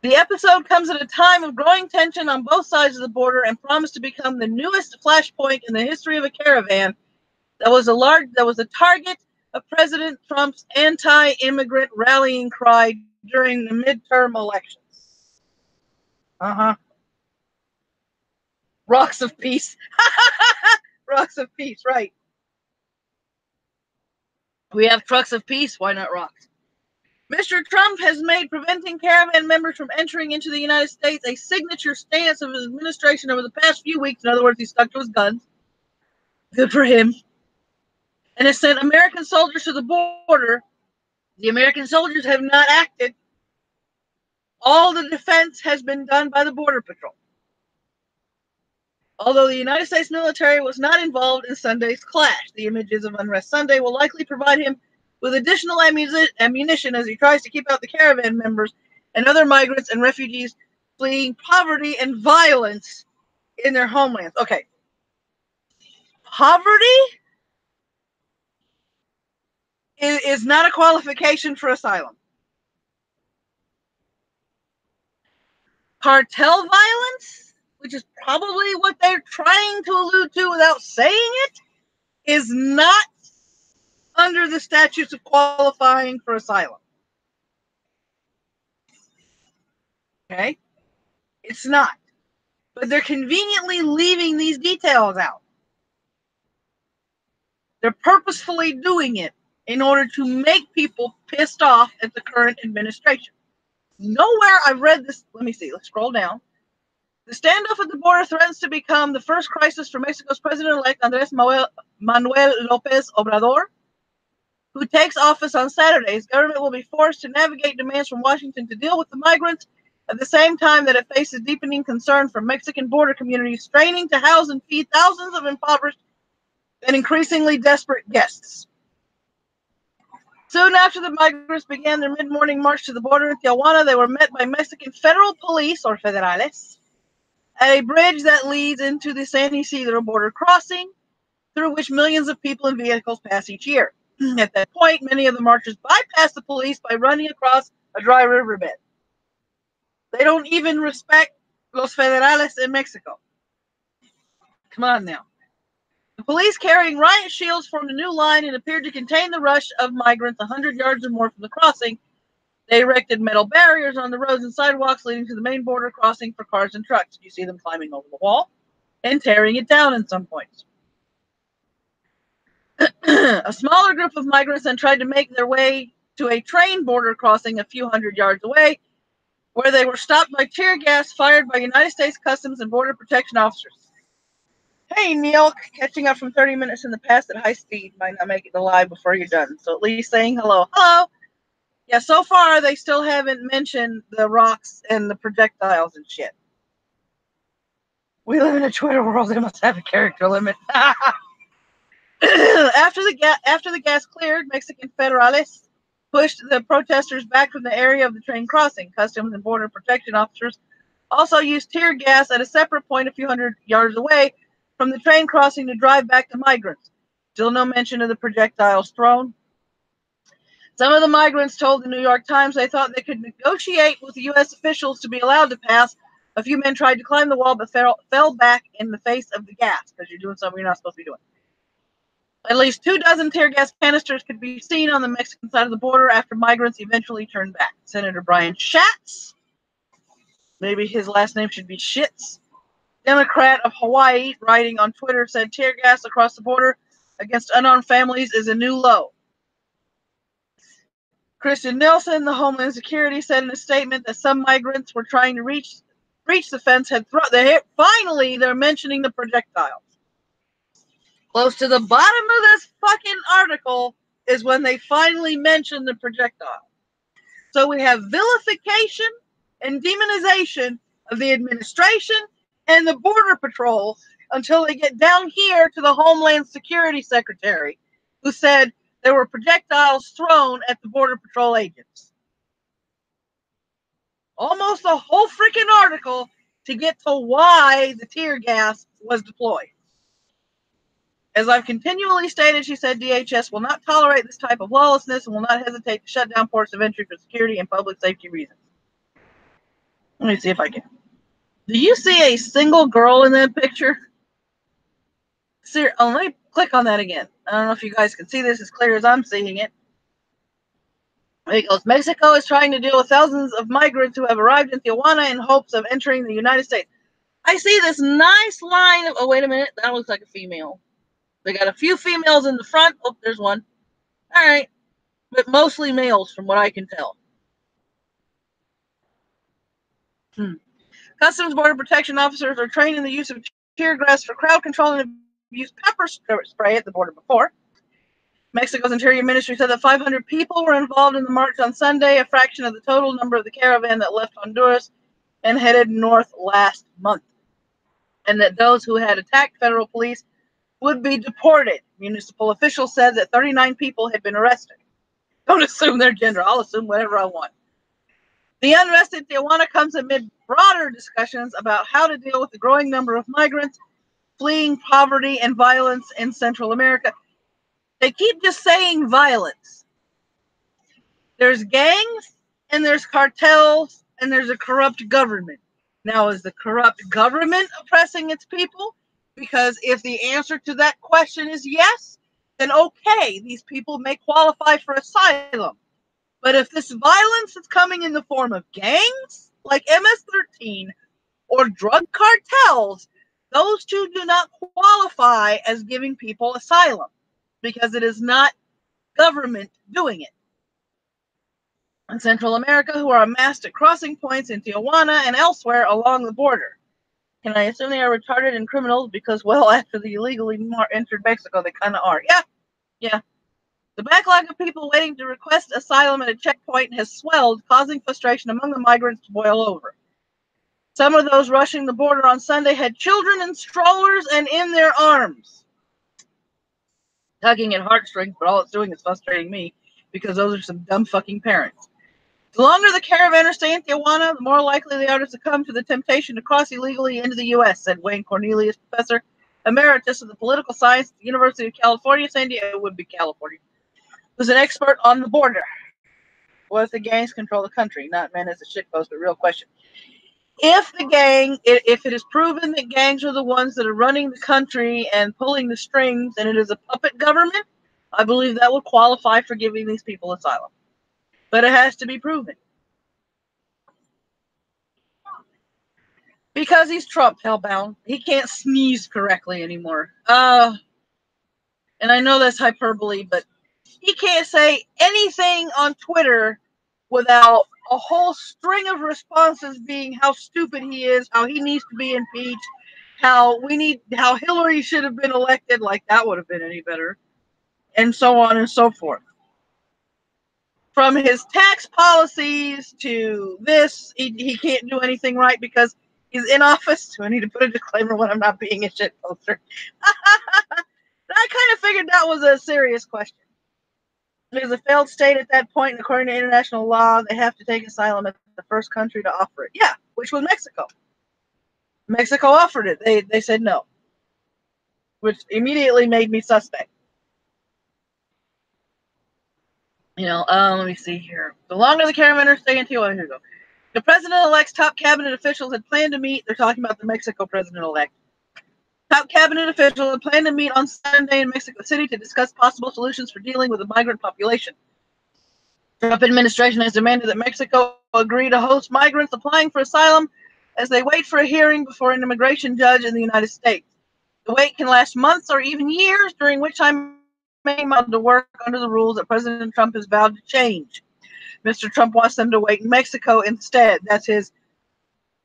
The episode comes at a time of growing tension on both sides of the border and promised to become the newest flashpoint in the history of a caravan that was a target of President Trump's anti-immigrant rallying cry during the midterm elections. Rocks of peace. Rocks of peace, right. We have trucks of peace, why not rocks? Mr. Trump has made preventing caravan members from entering into the United States a signature stance of his administration over the past few weeks. In other words, he stuck to his guns. Good for him. And has sent American soldiers to the border. The American soldiers have not acted. All the defense has been done by the Border Patrol. Although the United States military was not involved in Sunday's clash, the images of Unrest Sunday will likely provide him with additional ammunition as he tries to keep out the caravan members and other migrants and refugees fleeing poverty and violence in their homelands. Okay. Poverty is not a qualification for asylum. Cartel violence, which is probably what they're trying to allude to without saying it, is not under the statutes of qualifying for asylum. Okay? It's not. But they're conveniently leaving these details out. They're purposefully doing it in order to make people pissed off at the current administration. Nowhere I've read this. Let me see. Let's scroll down. The standoff at the border threatens to become the first crisis for Mexico's president-elect Andrés Manuel López Obrador, who takes office on Saturday. His government will be forced to navigate demands from Washington to deal with the migrants at the same time that it faces deepening concern from Mexican border communities straining to house and feed thousands of impoverished and increasingly desperate guests. Soon after the migrants began their mid-morning march to the border in Tijuana, they were met by Mexican federal police, or federales, at a bridge that leads into the San Isidro border crossing, through which millions of people and vehicles pass each year. At that point, many of the marchers bypass the police by running across a dry riverbed. They don't even respect los federales in Mexico. Come on now. The police carrying riot shields formed a new line and appeared to contain the rush of migrants 100 yards or more from the crossing. They erected metal barriers on the roads and sidewalks leading to the main border crossing for cars and trucks. You see them climbing over the wall and tearing it down in some points. A smaller group of migrants then tried to make their way to a train border crossing a few hundred yards away, where they were stopped by tear gas fired by United States Customs and Border Protection officers. Hey, Neil, catching up from 30 minutes in the past at high speed might not make it to live before you're done. So at least saying hello. Hello. Yeah, so far they still haven't mentioned the rocks and the projectiles and shit. We live in a Twitter world. They must have a character limit. After the gas cleared, Mexican federales pushed the protesters back from the area of the train crossing. Customs and Border Protection officers also used tear gas at a separate point a few hundred yards away from the train crossing to drive back the migrants. Still no mention of the projectiles thrown. Some of the migrants told the New York Times they thought they could negotiate with the U.S. officials to be allowed to pass. A few men tried to climb the wall but fell back in the face of the gas because you're doing something you're not supposed to be doing. At least 24 tear gas canisters could be seen on the Mexican side of the border after migrants eventually turned back. Senator Brian Schatz, maybe his last name should be Shitz, Democrat of Hawaii, writing on Twitter, said tear gas across the border against unarmed families is a new low. Christian Nelson, the Homeland Security, said in a statement that some migrants were trying to reach the fence. Finally, they're mentioning the projectiles. Close to the bottom of this fucking article is when they finally mention the projectile. So we have vilification and demonization of the administration and the Border Patrol until they get down here to the Homeland Security Secretary, who said there were projectiles thrown at the Border Patrol agents. Almost a whole freaking article to get to why the tear gas was deployed. As I've continually stated, she said, DHS will not tolerate this type of lawlessness and will not hesitate to shut down ports of entry for security and public safety reasons. Let me see if I can. Do you see a single girl in that picture? Let me click on that again. I don't know if you guys can see this as clear as I'm seeing it. It goes, Mexico is trying to deal with thousands of migrants who have arrived in Tijuana in hopes of entering the United States. I see this nice line of, oh, wait a minute, that looks like a female. They got a few females in the front. Oh, there's one. All right. But mostly males from what I can tell. Customs Border Protection officers are trained in the use of tear gas for crowd control and have used pepper spray at the border before. Mexico's Interior Ministry said that 500 people were involved in the march on Sunday, a fraction of the total number of the caravan that left Honduras and headed north last month, and that those who had attacked federal police would be deported. Municipal officials said that 39 people had been arrested. Don't assume their gender. I'll assume whatever I want. The unrest in Tijuana comes amid broader discussions about how to deal with the growing number of migrants fleeing poverty and violence in Central America. They keep just saying violence. There's gangs, and there's cartels, and there's a corrupt government. Now, is the corrupt government oppressing its people? Because if the answer to that question is yes, then okay, these people may qualify for asylum. But if this violence is coming in the form of gangs, like MS-13, or drug cartels, those two do not qualify as giving people asylum, because it is not government doing it. In Central America, who are amassed at crossing points in Tijuana and elsewhere along the border. Can I assume they are retarded and criminals because, well, after they illegally entered Mexico, they kind of are. Yeah. The backlog of people waiting to request asylum at a checkpoint has swelled, causing frustration among the migrants to boil over. Some of those rushing the border on Sunday had children in strollers and in their arms, tugging at heartstrings, but all it's doing is frustrating me. because those are some dumb fucking parents. The longer the caravanners stay in Tijuana, the more likely they are to succumb to the temptation to cross illegally into the U.S., said Wayne Cornelius, professor emeritus of the political science at the University of California, San Diego, would be California, who's an expert on the border. What if the gangs control the country? Not meant as a shitpost, but real question. If it is proven that gangs are the ones that are running the country and pulling the strings, and it is a puppet government, I believe that will qualify for giving these people asylum. But it has to be proven. Because he's Trump, hellbound. He can't sneeze correctly anymore. And I know that's hyperbole, but he can't say anything on Twitter without a whole string of responses being how stupid he is, how he needs to be impeached, how Hillary should have been elected, like that would have been any better, and so on and so forth. From his tax policies to this, he can't do anything right because he's in office. So I need to put a disclaimer when I'm not being a shit poster. I kind of figured that was a serious question. It is a failed state at that point, and according to international law, they have to take asylum as the first country to offer it. Yeah, which was Mexico. Mexico offered it. They said no, which immediately made me suspect. Let me see here. The longer the caravanners stay in Tijuana, here we go. The president-elect's top cabinet officials had planned to meet. They're talking about the Mexico president-elect. Top cabinet officials had planned to meet on Sunday in Mexico City to discuss possible solutions for dealing with the migrant population. The Trump administration has demanded that Mexico agree to host migrants applying for asylum as they wait for a hearing before an immigration judge in the United States. The wait can last months or even years, during which time may be able to work under the rules that President Trump has vowed to change. Mr. Trump wants them to wait in Mexico instead. That's his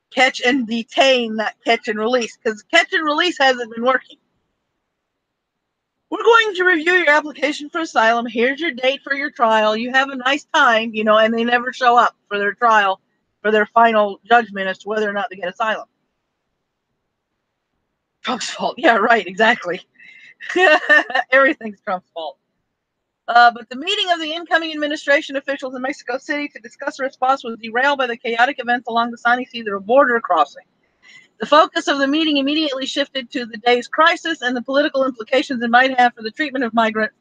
catch and detain, not catch and release, because catch and release hasn't been working. We're going to review your application for asylum. Here's your date for your trial. You have a nice time, and they never show up for their trial, for their final judgment as to whether or not they get asylum. Trump's fault. Yeah, right, exactly. Everything's Trump's fault. But the meeting of the incoming administration officials in Mexico City to discuss a response was derailed by the chaotic events along the San Isidro border crossing. The focus of the meeting immediately shifted to the day's crisis and the political implications it might have for the treatment of migrants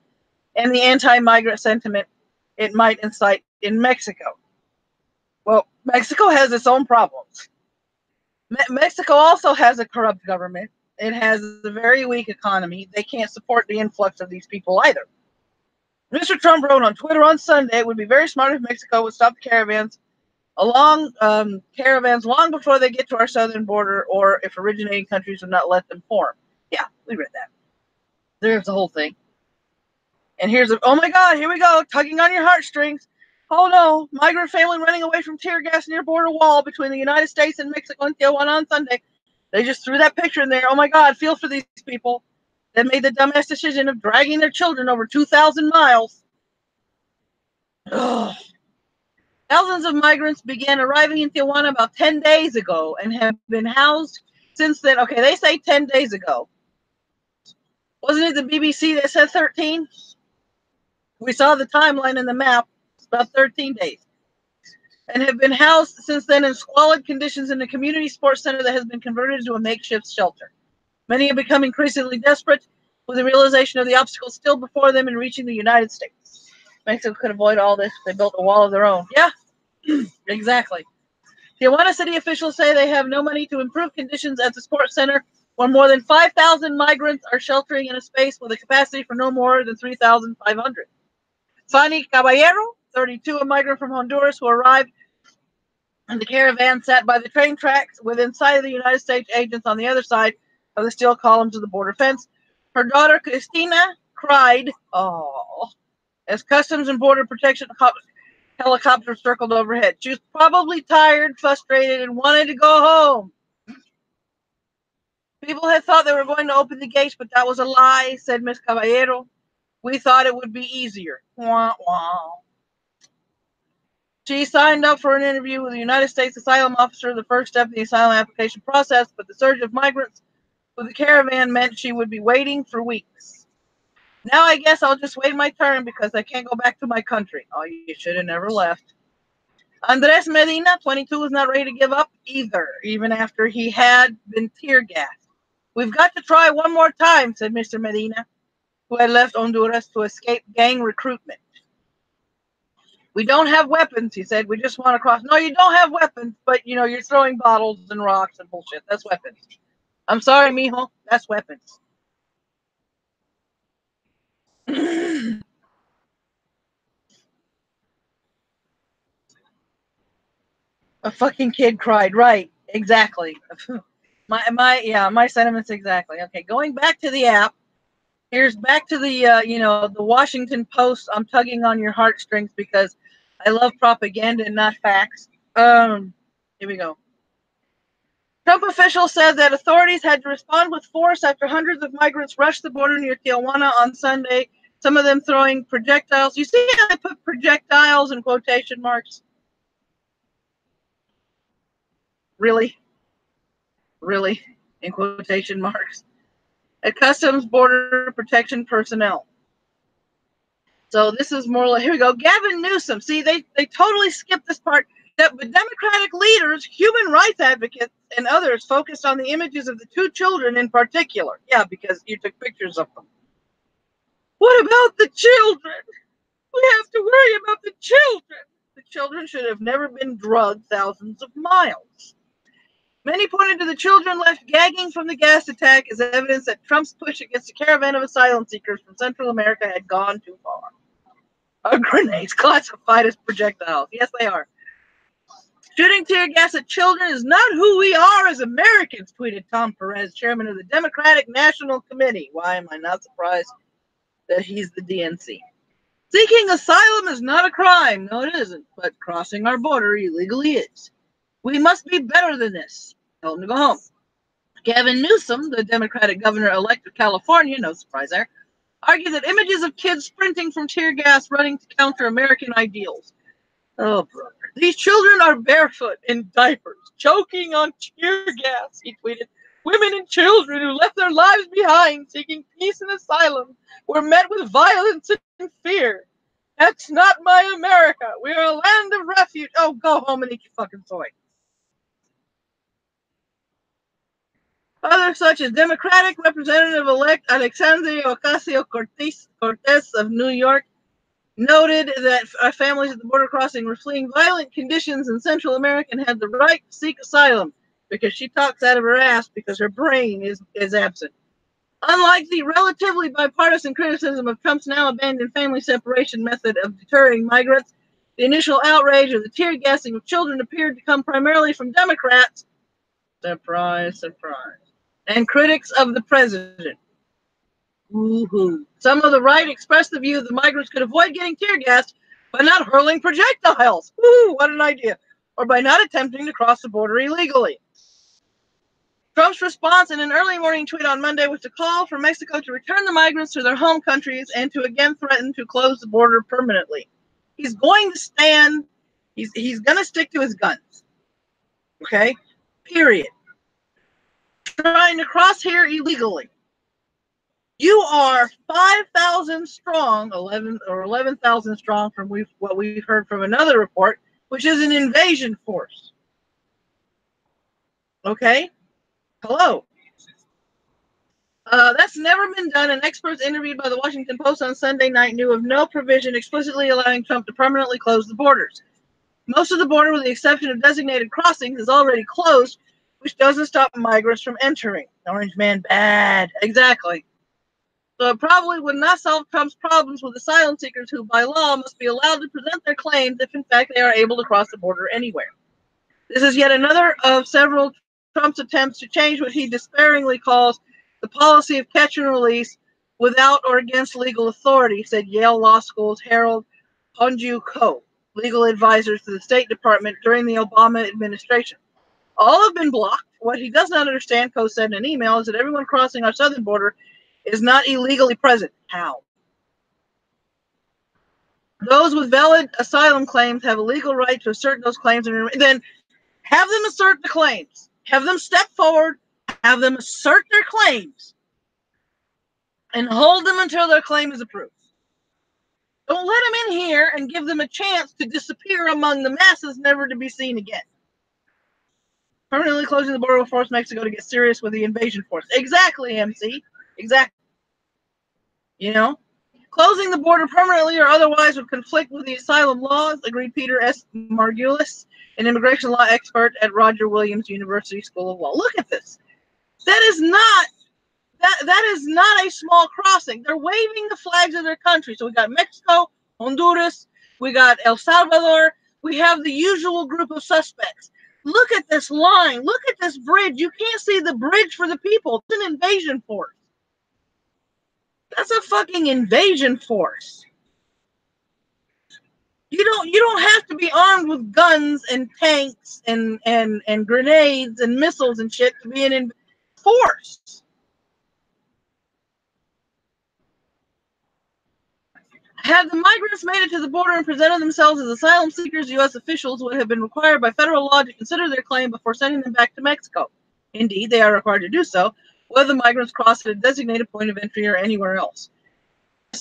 and the anti-migrant sentiment it might incite in Mexico. Well, Mexico has its own problems. Mexico also has a corrupt government. It has a very weak economy. They can't support the influx of these people either. Mr. Trump wrote on Twitter on Sunday, it would be very smart if Mexico would stop the caravans long before they get to our southern border, or if originating countries would not let them form. Yeah, we read that. There's the whole thing. And oh my God, here we go, tugging on your heartstrings. Oh no, migrant family running away from tear gas near border wall between the United States and Mexico and Tijuana on Sunday. They just threw that picture in there. Oh my God, feel for these people that made the dumbass decision of dragging their children over 2,000 miles. Ugh. Thousands of migrants began arriving in Tijuana about 10 days ago and have been housed since then. Okay, they say 10 days ago. Wasn't it the BBC that said 13? We saw the timeline in the map. It's about 13 days. And have been housed since then in squalid conditions in a community sports center that has been converted into a makeshift shelter. Many have become increasingly desperate with the realization of the obstacles still before them in reaching the United States. Mexico could avoid all this if they built a wall of their own. Yeah, exactly. Tijuana city officials say they have no money to improve conditions at the sports center when more than 5,000 migrants are sheltering in a space with a capacity for no more than 3,500. Fanny Caballero, 32, a migrant from Honduras who arrived in the caravan, sat by the train tracks within sight of the United States agents on the other side of the steel columns of the border fence. Her daughter, Cristina, cried, "Oh," as Customs and Border Protection helicopters circled overhead. She was probably tired, frustrated, and wanted to go home. People had thought they were going to open the gates, but that was a lie, said Miss Caballero. We thought it would be easier. Wah, wah. She signed up for an interview with the United States asylum officer, the first step in the asylum application process, but the surge of migrants with the caravan meant she would be waiting for weeks. Now I guess I'll just wait my turn because I can't go back to my country. Oh, you should have never left. Andres Medina, 22, is not ready to give up either, even after he had been tear gassed. We've got to try one more time, said Mr. Medina, who had left Honduras to escape gang recruitment. We don't have weapons, he said. We just want to cross. No, you don't have weapons, but, you're throwing bottles and rocks and bullshit. That's weapons. I'm sorry, mijo. That's weapons. A fucking kid cried. Right. Exactly. My sentiments exactly. Okay, going back to the app. Here's back to the the Washington Post. I'm tugging on your heartstrings because I love propaganda and not facts. Here we go. Trump officials said that authorities had to respond with force after hundreds of migrants rushed the border near Tijuana on Sunday, some of them throwing projectiles. You see how they put projectiles in quotation marks? Really? Really? In quotation marks. At Customs Border Protection personnel. So this is more like, here we go. Gavin Newsom. See, they totally skipped this part. But Democratic leaders, human rights advocates, and others focused on the images of the two children in particular. Yeah, because you took pictures of them. What about the children? We have to worry about the children. The children should have never been drugged thousands of miles. Many pointed to the children left gagging from the gas attack as evidence that Trump's push against a caravan of asylum seekers from Central America had gone too far. Are grenades classified as projectiles? Yes, they are. Shooting tear gas at children is not who we are as Americans, tweeted Tom Perez, chairman of the Democratic National Committee. Why am I not surprised that he's the DNC? Seeking asylum is not a crime. No, it isn't. But crossing our border illegally is. We must be better than this. Tell them to go home. Gavin Newsom, the Democratic governor-elect of California, no surprise there, argued that images of kids sprinting from tear gas running to counter American ideals. Oh, brother. These children are barefoot in diapers, choking on tear gas, he tweeted. Women and children who left their lives behind seeking peace and asylum were met with violence and fear. That's not my America. We are a land of refuge. Oh, go home and eat your fucking soy. Others, such as Democratic Representative-elect Alexandria Ocasio-Cortez of New York, noted that families at the border crossing were fleeing violent conditions in Central America and had the right to seek asylum because she talks out of her ass because her brain is absent. Unlike the relatively bipartisan criticism of Trump's now abandoned family separation method of deterring migrants, the initial outrage of the tear gassing of children appeared to come primarily from Democrats. Surprise, surprise. And critics of the president. Woo-hoo. Some of the right expressed the view that migrants could avoid getting tear gassed by not hurling projectiles. Woo, what an idea. Or by not attempting to cross the border illegally. Trump's response in an early morning tweet on Monday was to call for Mexico to return the migrants to their home countries and to again threaten to close the border permanently. He's going to stand, he's going to stick to his guns. Okay? Period. Trying to cross here illegally. You are 5,000 strong, 11,000 strong from what we've heard from another report, which is an invasion force. Okay? Hello. That's never been done, and experts interviewed by the Washington Post on Sunday night knew of no provision explicitly allowing Trump to permanently close the borders. Most of the border, with the exception of designated crossings, is already closed, which doesn't stop migrants from entering. Orange man bad. Exactly. So it probably would not solve Trump's problems with asylum seekers who, by law, must be allowed to present their claims if, in fact, they are able to cross the border anywhere. This is yet another of several Trump's attempts to change what he despairingly calls the policy of catch and release without or against legal authority, said Yale Law School's Harold Honju Ko, legal advisor to the State Department during the Obama administration. All have been blocked. What he does not understand, Ko said in an email, is that everyone crossing our southern border is not illegally present. How? Those with valid asylum claims have a legal right to assert those claims, and then have them assert the claims. Have them step forward, have them assert their claims, and hold them until their claim is approved. Don't let them in here and give them a chance to disappear among the masses, never to be seen again. Permanently closing the border will force Mexico to get serious with the invasion force. Exactly, MC. Exactly. You know? Closing the border permanently or otherwise would conflict with the asylum laws, agreed Peter S. Margulis, an immigration law expert at Roger Williams University School of Law. Look at this. That is not a small crossing. They're waving the flags of their country. So we got Mexico, Honduras, we got El Salvador, we have the usual group of suspects. Look at this line. Look at this bridge. You can't see the bridge for the people. It's an invasion force. That's a fucking invasion force. You don't have to be armed with guns and tanks and grenades and missiles and shit to be an force. Had the migrants made it to the border and presented themselves as asylum seekers, U.S. officials would have been required by federal law to consider their claim before sending them back to Mexico. Indeed, they are required to do so, whether the migrants cross at a designated point of entry or anywhere else.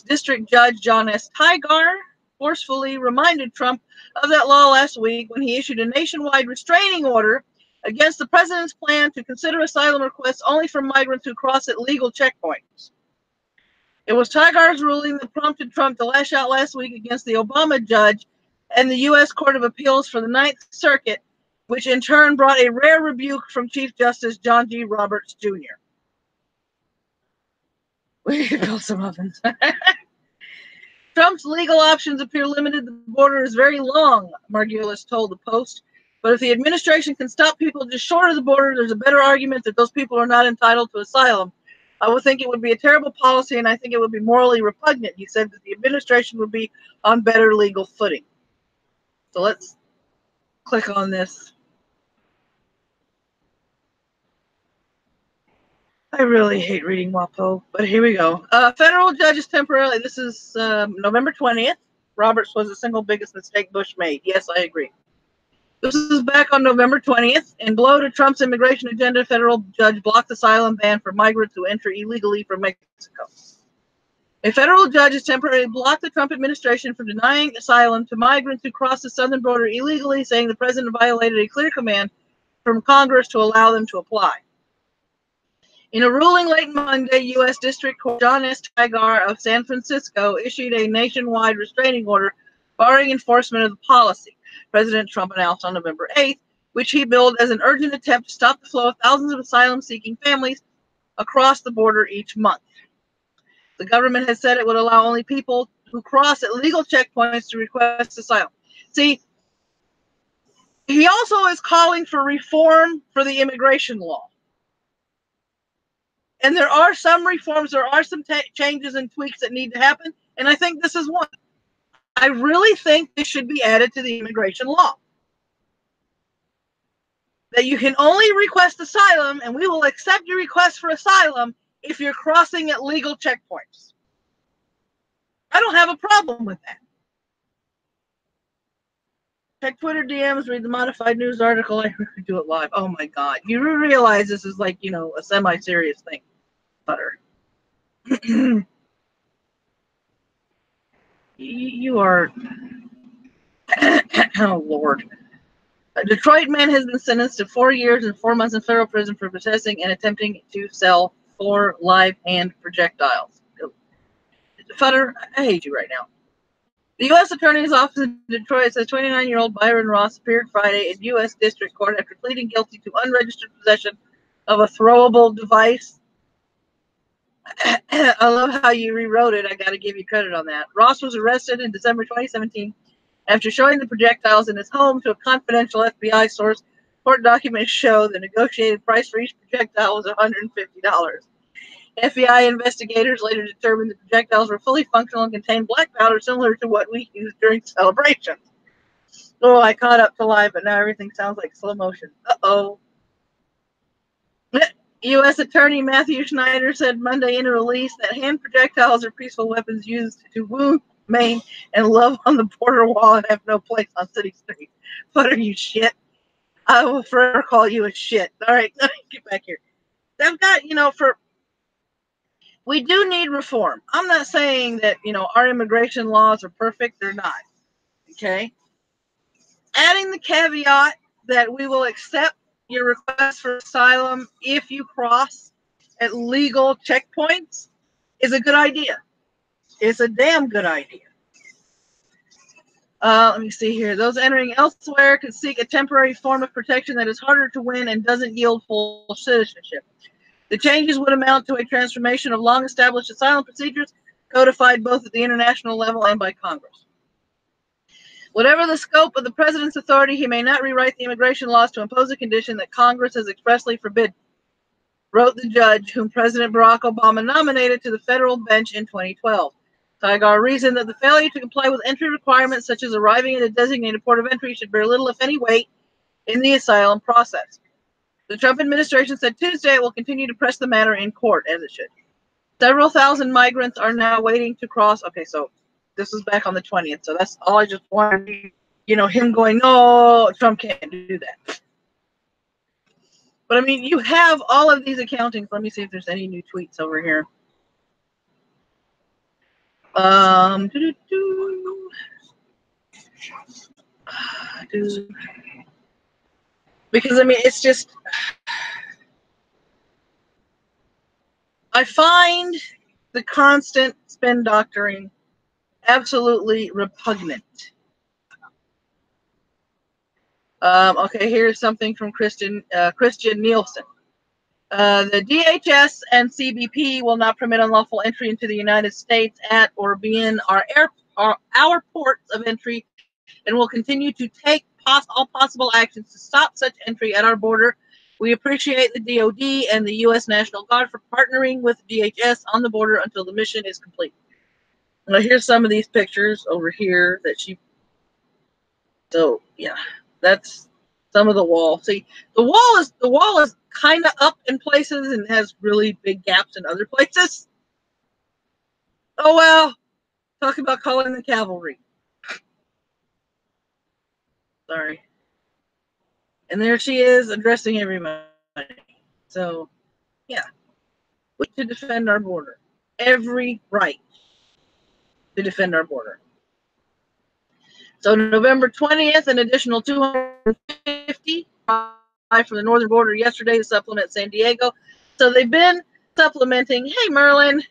District Judge John S. Tygar forcefully reminded Trump of that law last week when he issued a nationwide restraining order against the president's plan to consider asylum requests only for migrants who cross at legal checkpoints. It was Tygar's ruling that prompted Trump to lash out last week against the Obama judge and the U.S. Court of Appeals for the Ninth Circuit, which in turn brought a rare rebuke from Chief Justice John G. Roberts, Jr. We could build some ovens. Trump's legal options appear limited. The border is very long, Margulis told the Post. But if the administration can stop people just short of the border, there's a better argument that those people are not entitled to asylum. I would think it would be a terrible policy, and I think it would be morally repugnant. He said that the administration would be on better legal footing. So let's click on this. I really hate reading WAPO, but here we go. Federal judges temporarily, this is November 20th. Roberts was the single biggest mistake Bush made. Yes, I agree. This is back on November 20th. In blow to Trump's immigration agenda, federal judge blocked asylum ban for migrants who enter illegally from Mexico. A federal judge has temporarily blocked the Trump administration from denying asylum to migrants who cross the southern border illegally, saying the president violated a clear command from Congress to allow them to apply. In a ruling late Monday, U.S. District Court John S. Tygar of San Francisco issued a nationwide restraining order barring enforcement of the policy President Trump announced on November 8th, which he billed as an urgent attempt to stop the flow of thousands of asylum-seeking families across the border each month. The government has said it would allow only people who cross at legal checkpoints to request asylum. See, he also is calling for reform for the immigration law. And there are some reforms, there are some changes and tweaks that need to happen, and I think this is one. I really think this should be added to the immigration law. That you can only request asylum, and we will accept your request for asylum if you're crossing at legal checkpoints. I don't have a problem with that. Check Twitter DMs, read the modified news article. I do it live. Oh my God. You realize this is like, a semi-serious thing. Butter. You are... Oh, Lord. A Detroit man has been sentenced to 4 years and 4 months in federal prison for possessing and attempting to sell 4 live hand projectiles. Futter, I hate you right now. The U.S. Attorney's Office in Detroit says 29-year-old Byron Ross appeared Friday in U.S. District Court after pleading guilty to unregistered possession of a throwable device. I love how you rewrote it. I got to give you credit on that. Ross was arrested in December 2017 after showing the projectiles in his home to a confidential FBI source. Court documents show the negotiated price for each projectile was $150. FBI investigators later determined the projectiles were fully functional and contained black powder similar to what we use during celebrations. Oh, I caught up to live, but now everything sounds like slow motion. Uh-oh. U.S. Attorney Matthew Schneider said Monday in a release that hand projectiles are peaceful weapons used to wound, maim, and love on the border wall and have no place on city streets. What are you, shit? I will forever call you a shit. All right, get back here. They've got, we do need reform. I'm not saying that, our immigration laws are perfect. They're not. Okay. Adding the caveat that we will accept your request for asylum if you cross at legal checkpoints is a good idea. It's a damn good idea. Let me see here. Those entering elsewhere could seek a temporary form of protection that is harder to win and doesn't yield full citizenship. The changes would amount to a transformation of long-established asylum procedures codified both at the international level and by Congress. Whatever the scope of the president's authority, he may not rewrite the immigration laws to impose a condition that Congress has expressly forbidden, wrote the judge whom President Barack Obama nominated to the federal bench in 2012. Tigar reasoned that the failure to comply with entry requirements such as arriving at a designated port of entry should bear little, if any, weight in the asylum process. The Trump administration said Tuesday it will continue to press the matter in court, as it should. Several thousand migrants are now waiting to cross. Okay, so this was back on the 20th, so that's all I just wanted, him going, no, Trump can't do that. But, I mean, you have all of these accountings. Let me see if there's any new tweets over here. Because, I mean, it's just, I find the constant spin doctoring absolutely repugnant. Okay, here's something from Christian Nielsen. The DHS and CBP will not permit unlawful entry into the United States at or be in our ports of entry, and will continue to take all possible actions to stop such entry at our border. We appreciate the DoD and the U.S. National Guard for partnering with DHS on the border until the mission is complete. Now, here's some of these pictures over here that she. So yeah, that's some of the wall. See, the wall is kind of up in places and has really big gaps in other places. Oh well, talk about calling the cavalry. Sorry. And there she is addressing everybody. So, yeah, we should defend our border. Every right to defend our border. So November 20th, an additional 250 from the northern border yesterday to supplement San Diego. So they've been supplementing. Hey, Merlin.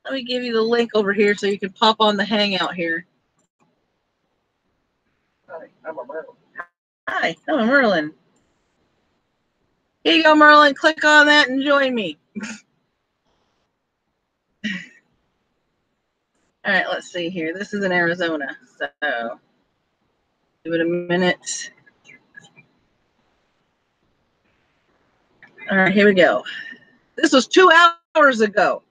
Let me give you the link over here so you can pop on the hangout here. Hi, I'm a Merlin. Hi, I'm a Merlin. Here you go, Merlin. Click on that and join me. All right, let's see here. This is in Arizona, so give it a minute. All right, here we go. This was 2 hours ago.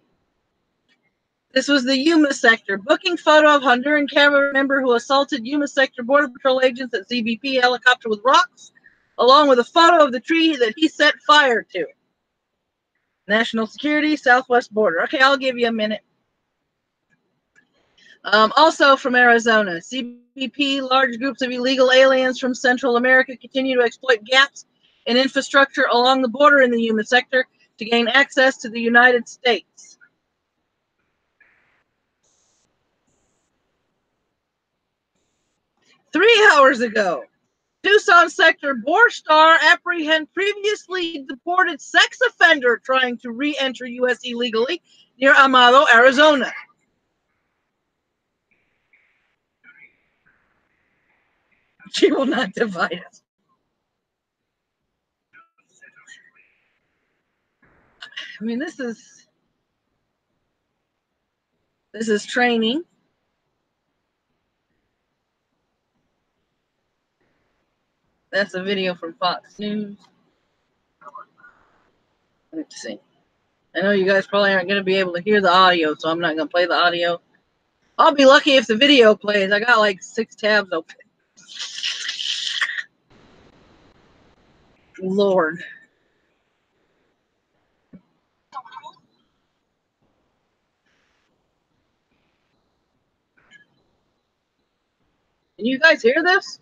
This was the Yuma sector. Booking photo of Honduran Caravan member who assaulted Yuma sector Border Patrol agents at CBP helicopter with rocks, along with a photo of the tree that he set fire to. National Security, Southwest border. Okay, I'll give you a minute. Also from Arizona, CBP, large groups of illegal aliens from Central America continue to exploit gaps in infrastructure along the border in the Yuma sector to gain access to the United States. Three hours ago, Tucson sector Borstar apprehend previously deported sex offender trying to re-enter U.S. illegally near Amado, Arizona. She will not divide us. I mean, this is training. That's a video from Fox News. Let's see. I know you guys probably aren't going to be able to hear the audio, so I'm not going to play the audio. I'll be lucky if the video plays. I got like 6 tabs open. Lord. Can you guys hear this?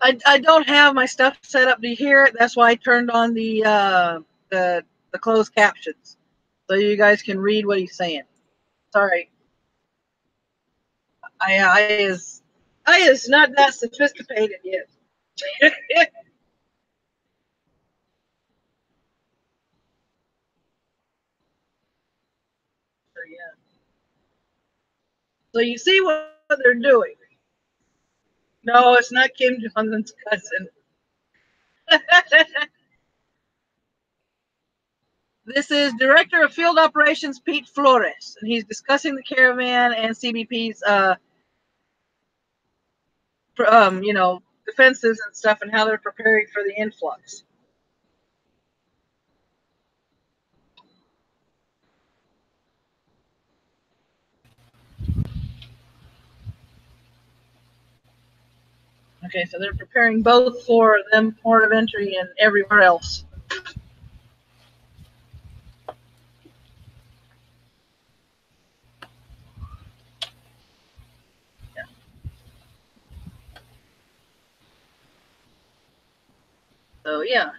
I don't have my stuff set up to hear it. That's why I turned on the closed captions, so you guys can read what he's saying. Sorry, I is not that sophisticated yet. So, yeah. So you see what they're doing. No, it's not Kim Jong Un's cousin. This is Director of Field Operations Pete Flores, and he's discussing the caravan and CBP's, defenses and stuff, and how they're preparing for the influx. Okay, so they're preparing both for them port of entry and everywhere else. Yeah. So yeah,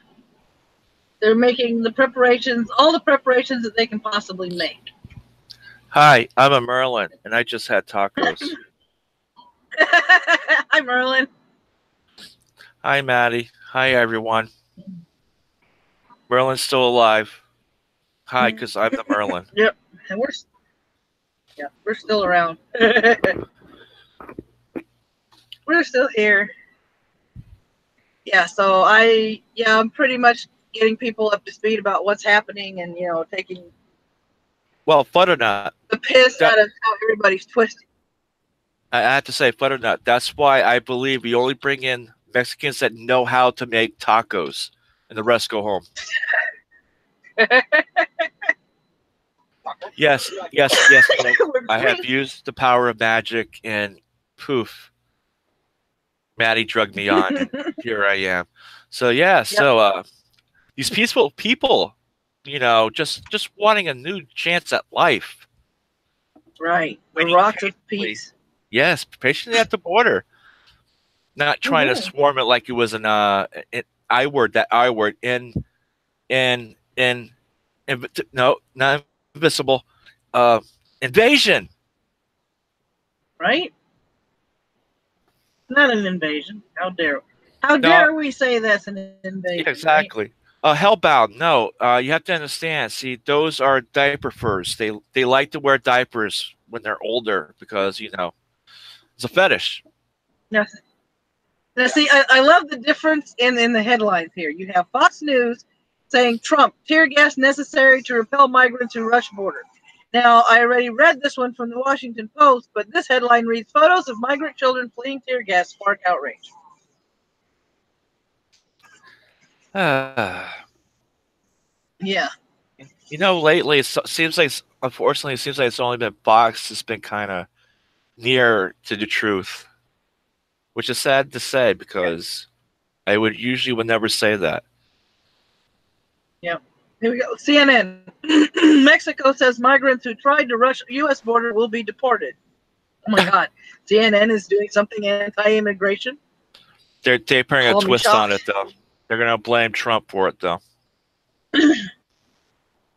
they're making the preparations, all the preparations that they can possibly make. Hi, I'm a Merlin, and I just had tacos. Hi, Merlin. Hi, Maddie. Hi, everyone. Merlin's still alive. Hi, because I'm the Merlin. Yep, and we're still around. We're still here. Yeah, so I'm pretty much getting people up to speed about what's happening, and taking Well, Butternut. the piss out of how everybody's twisted. I have to say, Butternut. That's why I believe we only bring in Mexicans that know how to make tacos, and the rest go home. Yes. I have used the power of magic, and poof, Maddie drugged me on, and here I am. So yeah, yep. So these peaceful people, just wanting a new chance at life. Right, the rock of peace. Yes, patiently at the border, not trying to swarm it like it was an no, not invisible, invasion. Right? Not an invasion. How dare we say that's an invasion? Yeah, exactly. Right? Hellbound. No, you have to understand. See, those are diaper furs. They like to wear diapers when they're older because it's a fetish. Yes. Now, see, I love the difference in the headlines here. You have Fox News saying Trump, tear gas necessary to repel migrants who rush border. Now, I already read this one from the Washington Post, but this headline reads, photos of migrant children fleeing tear gas spark outrage. Yeah. Lately, unfortunately, it seems like it's only been Fox that's been kind of near to the truth, which is sad to say because I would never say that. Yep. Here we go. CNN. Mexico says migrants who tried to rush U.S. border will be deported. Oh my God. CNN is doing something anti-immigration. They're putting a twist on it, though. They're going to blame Trump for it, though.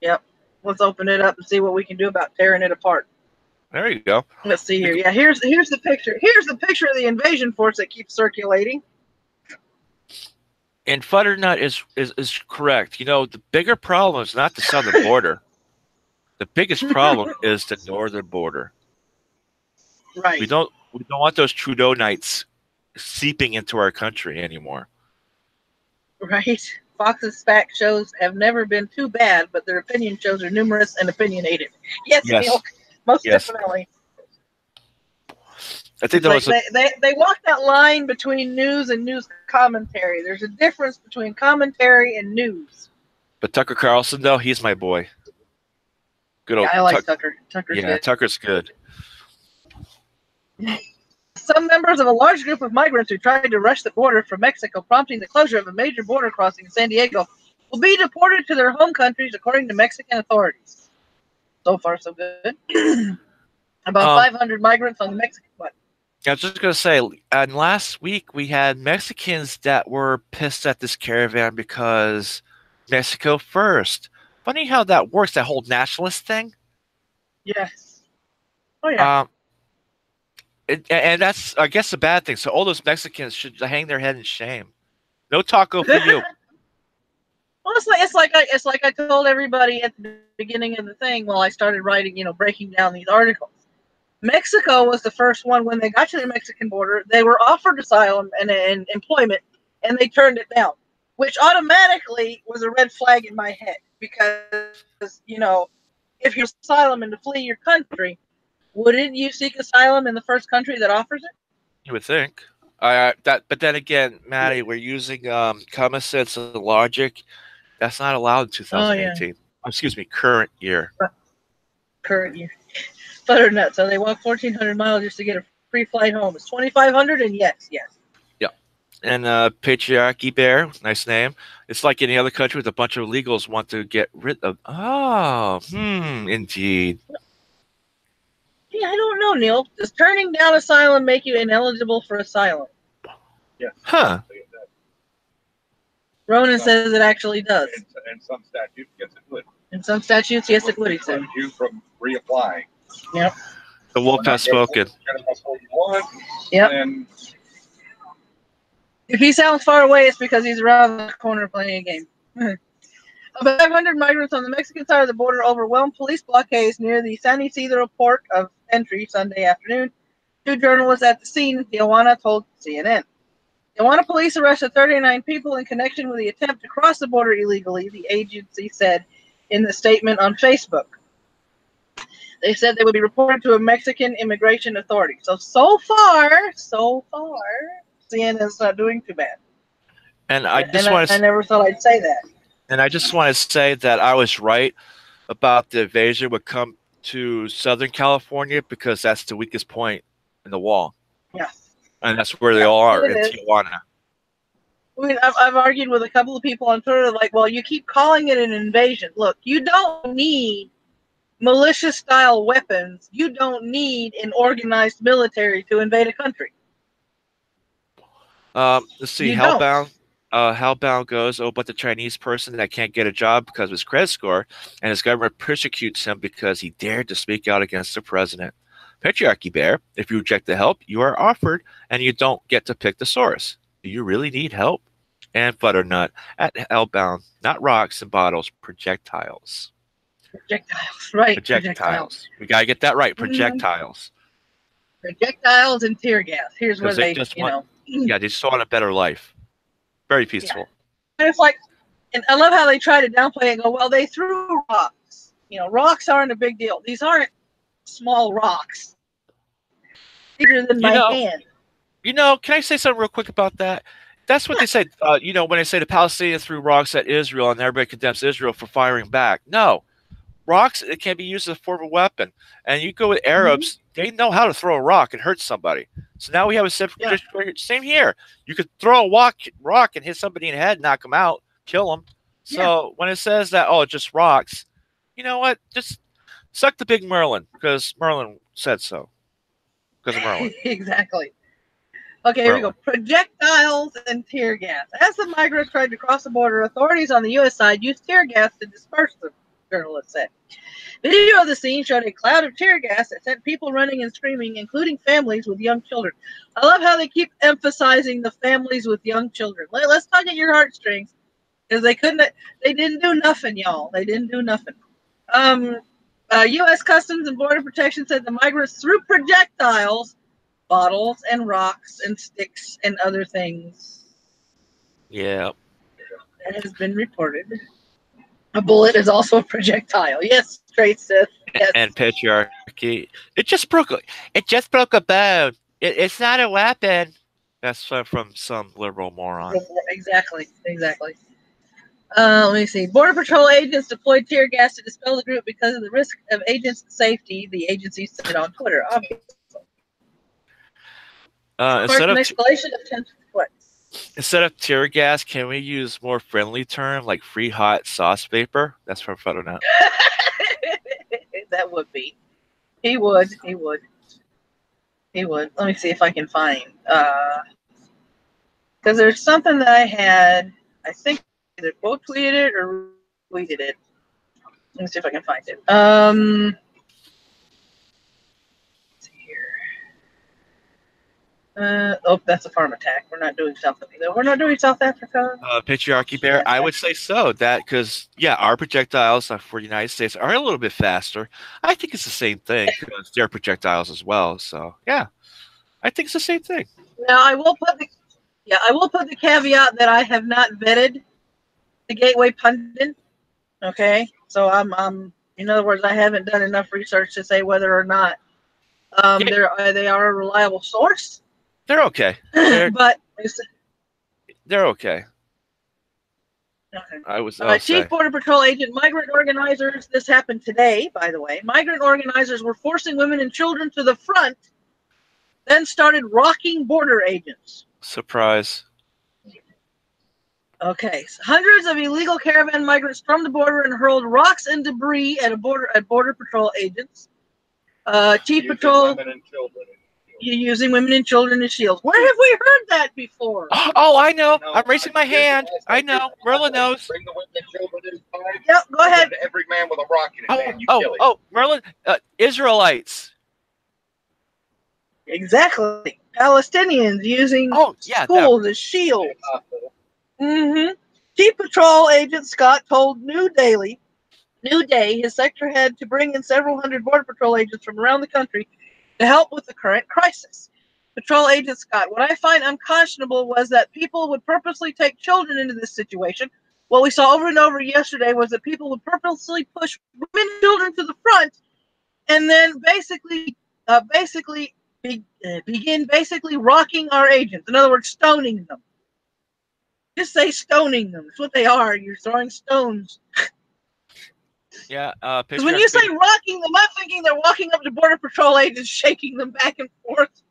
Yep. Let's open it up and see what we can do about tearing it apart. There you go. Let's see here. Yeah, here's the picture. Here's the picture of the invasion force that keeps circulating. And Butternut is correct. The bigger problem is not the southern border. The biggest problem is the northern border. Right. We don't want those Trudeau Knights seeping into our country anymore. Right. Fox's fact shows have never been too bad, but their opinion shows are numerous and opinionated. Yes. Neil, most definitely. I think they walk that line between news and news commentary. There's a difference between commentary and news. But Tucker Carlson, though, he's my boy. Good old. Yeah, I like Tucker. Tucker's good. Tucker's good. Some members of a large group of migrants who tried to rush the border from Mexico, prompting the closure of a major border crossing in San Diego, will be deported to their home countries, according to Mexican authorities. So far, so good. About 500 migrants on the Mexican one. I was just gonna say, and last week we had Mexicans that were pissed at this caravan because Mexico first. Funny how that works, that whole nationalist thing. Yes. Oh yeah. Um, and that's, I guess, a bad thing. So all those Mexicans should hang their head in shame. No taco for you. Well, it's like I told everybody at the beginning of the thing while I started writing, breaking down these articles. Mexico was the first one when they got to the Mexican border. They were offered asylum and employment, and they turned it down, which automatically was a red flag in my head because if you're asylum and to flee your country, wouldn't you seek asylum in the first country that offers it? You would think. But then again, Maddie, we're using common sense and logic. That's not allowed in Oh yeah, 2018. Excuse me, current year. current year. Butternut. So they walk 1,400 miles just to get a free flight home. It's 2,500, and yes. Yeah. And Patriarchy Bear, nice name. It's like any other country with a bunch of illegals want to get rid of. Oh, indeed. Yeah, I don't know, Neil. Does turning down asylum make you ineligible for asylum? Yes. Huh. Ronan says it actually does. In some statutes, yes, it would. In some statutes, yes, it would, he said. You from reapplying. Yep. The wolf has spoken. Yep. And If he sounds far away, it's because he's around the corner playing a game. About 500 migrants on the Mexican side of the border overwhelmed police blockades near the San Isidro port of entry Sunday afternoon. 2 journalists at the scene, Tijuana, told CNN. Tijuana police arrested 39 people in connection with the attempt to cross the border illegally, the agency said in the statement on Facebook. They said they would be reported to a Mexican immigration authority. So far, CNN's not doing too bad. And I never thought I'd say that. And I just want to say that I was right about the invasion would come to Southern California because that's the weakest point in the wall. Yeah. And that's where they all are, in Tijuana. I mean, I've argued with a couple of people on Twitter, like, well, you keep calling it an invasion. Look, you don't need militia-style weapons. You don't need an organized military to invade a country. Let's see, You Hellbound. Hellbound goes, oh, but the Chinese person that can't get a job because of his credit score, and his government persecutes him because he dared to speak out against the president. Patriarchy Bear, if you reject the help, you are offered, and you don't get to pick the source. Do you really need help? And Butternut, at Hellbound, not rocks and bottles, projectiles. Projectiles, right. Projectiles. We got to get that right, projectiles. Projectiles and tear gas. Here's where they just want, yeah, they just want a better life. Very peaceful. Yeah. And it's like, and I love how they try to downplay it and go, well, they threw rocks. Rocks aren't a big deal. These aren't small rocks. Bigger than my hand. Can I say something real quick about that? That's what they say. When they say the Palestinians threw rocks at Israel and everybody condemns Israel for firing back. No. Rocks, it can be used as a form of weapon. And you go with Arabs, they know how to throw a rock and hurt somebody. So now we have a same here. You could throw a rock and hit somebody in the head, knock them out, kill them. So when it says that, oh, it's just rocks, you know what? Just suck the big Merlin because Merlin said so. Because of Merlin. Exactly. Okay, here we go. Projectiles and tear gas. As the migrants tried to cross the border, authorities on the U.S. side used tear gas to disperse them, journalists said. Video of the scene showed a cloud of tear gas that sent people running and screaming, including families with young children. I love how they keep emphasizing the families with young children. Let's tug at your heartstrings, because they didn't do nothing, y'all. They didn't do nothing. U.S. Customs and Border Protection said the migrants threw projectiles, bottles and rocks and sticks and other things. Yeah. That has been reported. A bullet is also a projectile. Yes, straight Sith. Yes. And patriarchy. It just broke a bone. It's not a weapon. That's from some liberal moron. Exactly. Let me see. Border Patrol agents deployed tear gas to dispel the group because of the risk of agents' safety, the agency said on Twitter. Obviously. Instead of tear gas, can we use more friendly term like free hot sauce vapor? That's from Butternut. That would be. He would. he would. Let me see if I can find. Because there's something that I had. I think either quote tweeted it or tweeted it. Let me see if I can find it. Let's see here. Oh, that's a farm attack. We're not doing South Africa. We're not doing South Africa. Patriarchy Bear, I would say so. That because our projectiles for the United States are a little bit faster. I think it's the same thing because they're projectiles as well. So yeah, I think it's the same thing. Now I will put the caveat that I have not vetted the Gateway Pundit. Okay, so I'm in other words, I haven't done enough research to say whether or not they are a reliable source. They're okay. But they're okay. Okay. Chief Border Patrol Agent, migrant organizers, this happened today, by the way. Migrant organizers were forcing women and children to the front, then started rocking border agents. Surprise. Okay. So hundreds of illegal caravan migrants stormed the border and hurled rocks and debris at border patrol agents. Chief Patrol using women and children as shields. Where have we heard that before? Oh, I know. I'm raising my hand. I know. Merlin knows. Bring the women and children inside. Yep, go ahead. Every man with a rock in his hand, you kill him. Merlin, Israelites. Exactly. Palestinians using schools as shields. Mm-hmm. Chief Patrol Agent Scott told New Day his sector had to bring in several hundred Border Patrol agents from around the country to help with the current crisis. Patrol Agent Scott, what I find unconscionable was that people would purposely take children into this situation. What we saw over and over yesterday was that people would purposely push women and children to the front and then begin rocking our agents. In other words, stoning them. Just say stoning them. That's what they are. You're throwing stones. Yeah. Because when you say rocking them, I'm thinking they're walking up to Border Patrol agents, shaking them back and forth.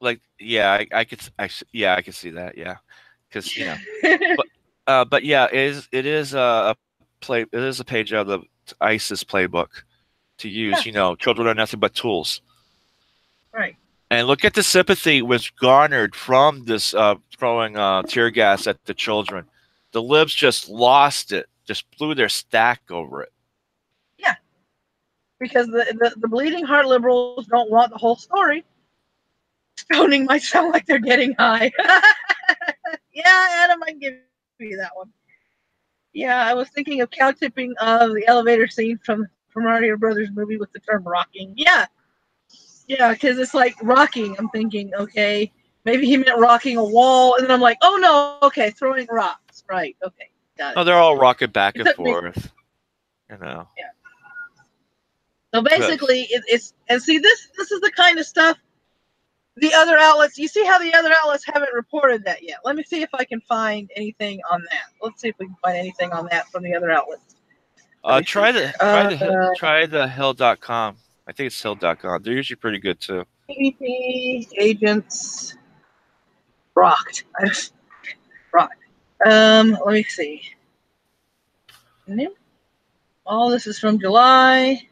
Like, yeah, I could see that. Yeah, because but yeah, it is a page of the ISIS playbook to use. Children are nothing but tools. Right. And look at the sympathy was garnered from this throwing tear gas at the children. The libs just lost it, just blew their stack over it. Yeah, because the bleeding heart liberals don't want the whole story. Stoning might sound like they're getting high. Yeah, Adam, I can give you that one. Yeah, I was thinking of cow tipping of the elevator scene from Mario Brothers movie with the term rocking. Yeah, because it's like rocking. I'm thinking, okay, maybe he meant rocking a wall, and then I'm like, oh no, okay, throwing rocks. Right, okay, got it. Oh, they're all rocking back and forth. Yeah. So basically, it's see this is the kind of stuff the other outlets. You see how the other outlets haven't reported that yet. Let me see if I can find anything on that. Let's see if we can find anything on that from the other outlets. Try the hill.com. I think it's hill.com. They're usually pretty good too. CBP agents rocked. Rocked. Let me see. All this is from July.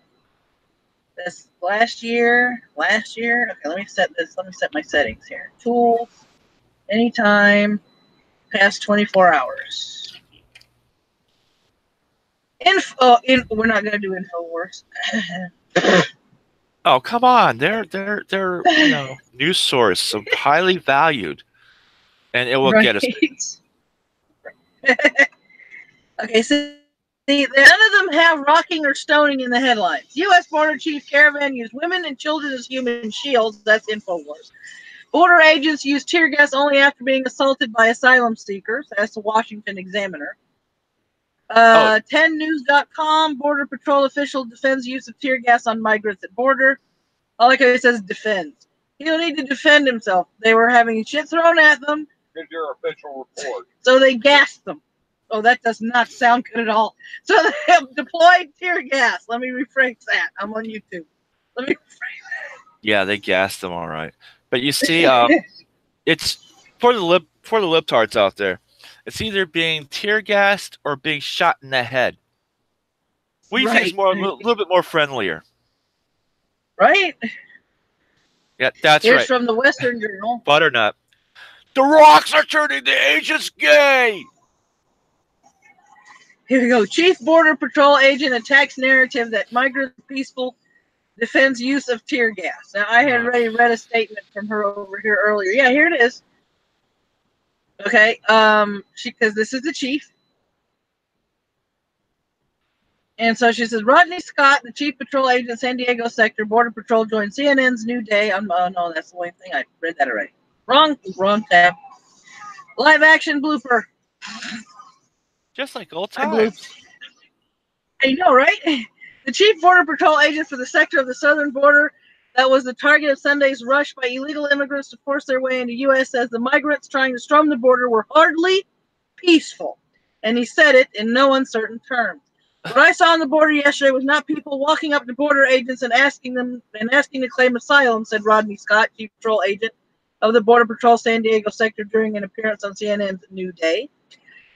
This last year. Okay, let me set my settings here. Tools. Anytime. Past 24 hours. We're not gonna do InfoWars. Oh, come on. They're news source, so highly valued. And it will get us. Okay, so none of them have rocking or stoning in the headlines. U.S. Border Chief Caravan used women and children as human shields. That's InfoWars. Border agents use tear gas only after being assaulted by asylum seekers. That's the Washington Examiner. 10news.com, Border Patrol official defends use of tear gas on migrants at border. All like it says defends. He don't need to defend himself. They were having shit thrown at them. Here's your official report. So they gassed them. Oh, that does not sound good at all. So they have deployed tear gas. Let me rephrase that. I'm on YouTube. Let me rephrase that. Yeah, they gassed them all right. But you see, it's for the libtards out there. It's either being tear gassed or being shot in the head. What do you think is a little bit more friendlier? Right? Yeah, that's Here's right. from the Western Journal. Butternut. The rocks are turning the agents gay. Here we go. Chief Border Patrol agent attacks narrative that migrants are peaceful, defends use of tear gas. Now, I had already read a statement from her over here earlier. Yeah, here it is. Okay, because this is the chief. And so she says, Rodney Scott, the chief patrol agent, San Diego sector, Border Patrol, joined CNN's New Day. Oh, no, that's the only thing. I read that already. Wrong tab. Live action blooper. Just like old I times. I know, right? The chief border patrol agent for the sector of the southern border that was the target of Sunday's rush by illegal immigrants to force their way into U.S. says the migrants trying to storm the border were hardly peaceful. And he said it in no uncertain terms. What I saw on the border yesterday was not people walking up to border agents and asking to claim asylum, said Rodney Scott, chief patrol agent of the Border Patrol San Diego sector during an appearance on CNN's New Day.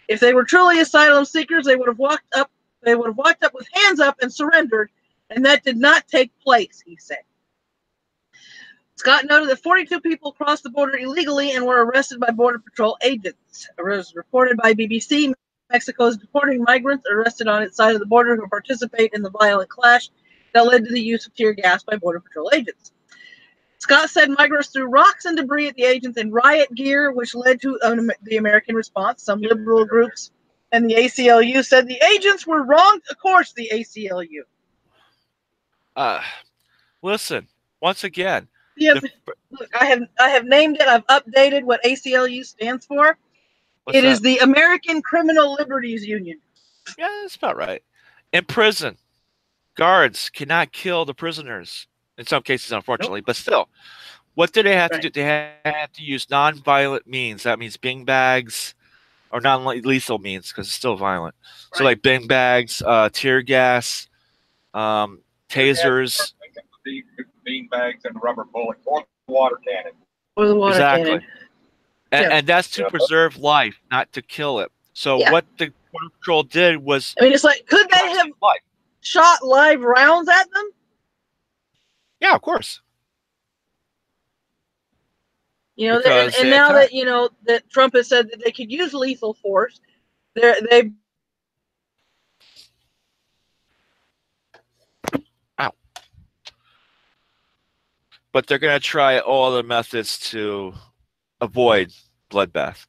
If they were truly asylum seekers, they would have walked up with hands up and surrendered, and that did not take place, he said. Scott noted that 42 people crossed the border illegally and were arrested by Border Patrol agents. It was reported by BBC. Mexico is deporting migrants arrested on its side of the border who participate in the violent clash that led to the use of tear gas by Border Patrol agents. Scott said migrants threw rocks and debris at the agents in riot gear, which led to the American response. Some liberal groups and the ACLU said the agents were wrong. Of course, the ACLU. Listen, once again. Look, I have named it. I've updated what ACLU stands for. It is the American Criminal Liberties Union. Yeah, that's about right. In prison, guards cannot kill the prisoners. In some cases, unfortunately, but still. What do they have to do? They have to use non-violent means. That means bing bags, or non-lethal means, because it's still violent. Right. So like bing bags, tear gas, tasers. Bean bags and rubber bullets or the water cannon. Or the water cannon. And that's to preserve life, not to kill it. So what the Border Patrol did was... I mean, it's like, could they have shot live rounds at them? Yeah, of course. You know, and now that, you know, that Trump has said that they could use lethal force, they... Ow. But they're going to try all the methods to avoid bloodbath.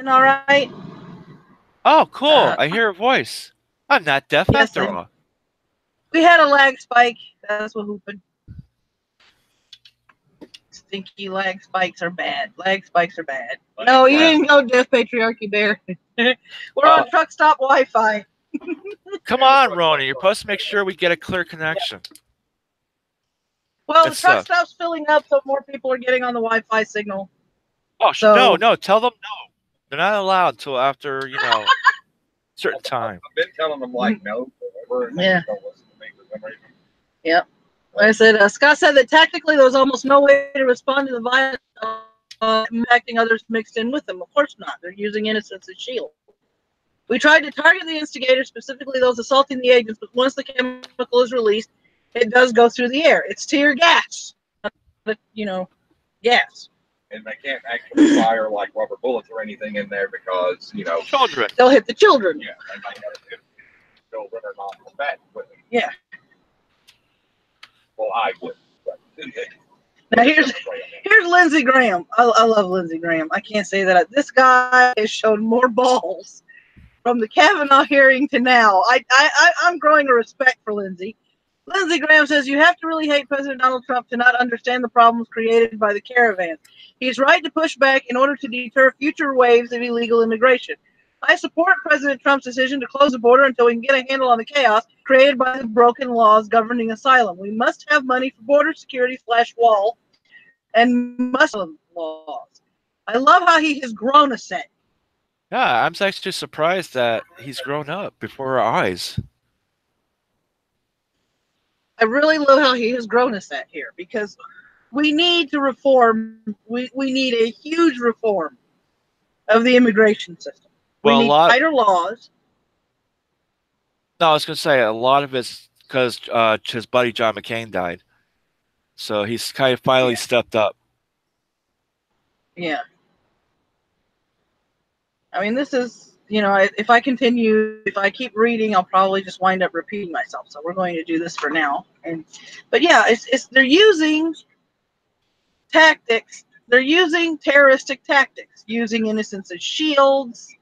All right. Oh, cool. I hear a voice. I'm not deaf after all. We had a lag spike. That's what happened. stinky lag spikes are bad. Lag spikes are bad. No, you didn't go Death Patriarchy Bear. We're on truck stop Wi-Fi. Come on, Roni. You're supposed to make sure we get a clear connection. Well, the truck stop's filling up, so more people are getting on the Wi-Fi signal. Oh, so, no. Tell them no. They're not allowed until after, certain time. I've been telling them, like, no. Yeah. Yep. Like I said, Scott said that tactically there was almost no way to respond to the violence impacting others mixed in with them. Of course not. They're using innocence as shield. We tried to target the instigators, specifically those assaulting the agents, but once the chemical is released, it does go through the air. It's tear gas, gas. And they can't actually fire like rubber bullets or anything in there because, children. They'll hit the children. Yeah, and they know if children are not combatant with them. Yeah. Well, I would. Now here's Lindsey Graham. I love Lindsey Graham. I can't say that. This guy has shown more balls from the Kavanaugh hearing to now. I'm growing a respect for Lindsey. Lindsey Graham says you have to really hate President Donald Trump to not understand the problems created by the caravan. He's right to push back in order to deter future waves of illegal immigration. I support President Trump's decision to close the border until we can get a handle on the chaos created by the broken laws governing asylum. We must have money for border security /wall and Muslim laws. I love how he has grown a set. Yeah, I'm actually surprised that he's grown up before our eyes. I really love how he has grown a set here because we need to reform. We need a huge reform of the immigration system. We need tighter laws. No, I was going to say a lot of it's because his buddy John McCain died. So he's kind of finally stepped up. Yeah. I mean, this is, if I keep reading, I'll probably just wind up repeating myself. So we're going to do this for now. But yeah, they're using tactics. They're using terroristic tactics, using innocents as shields,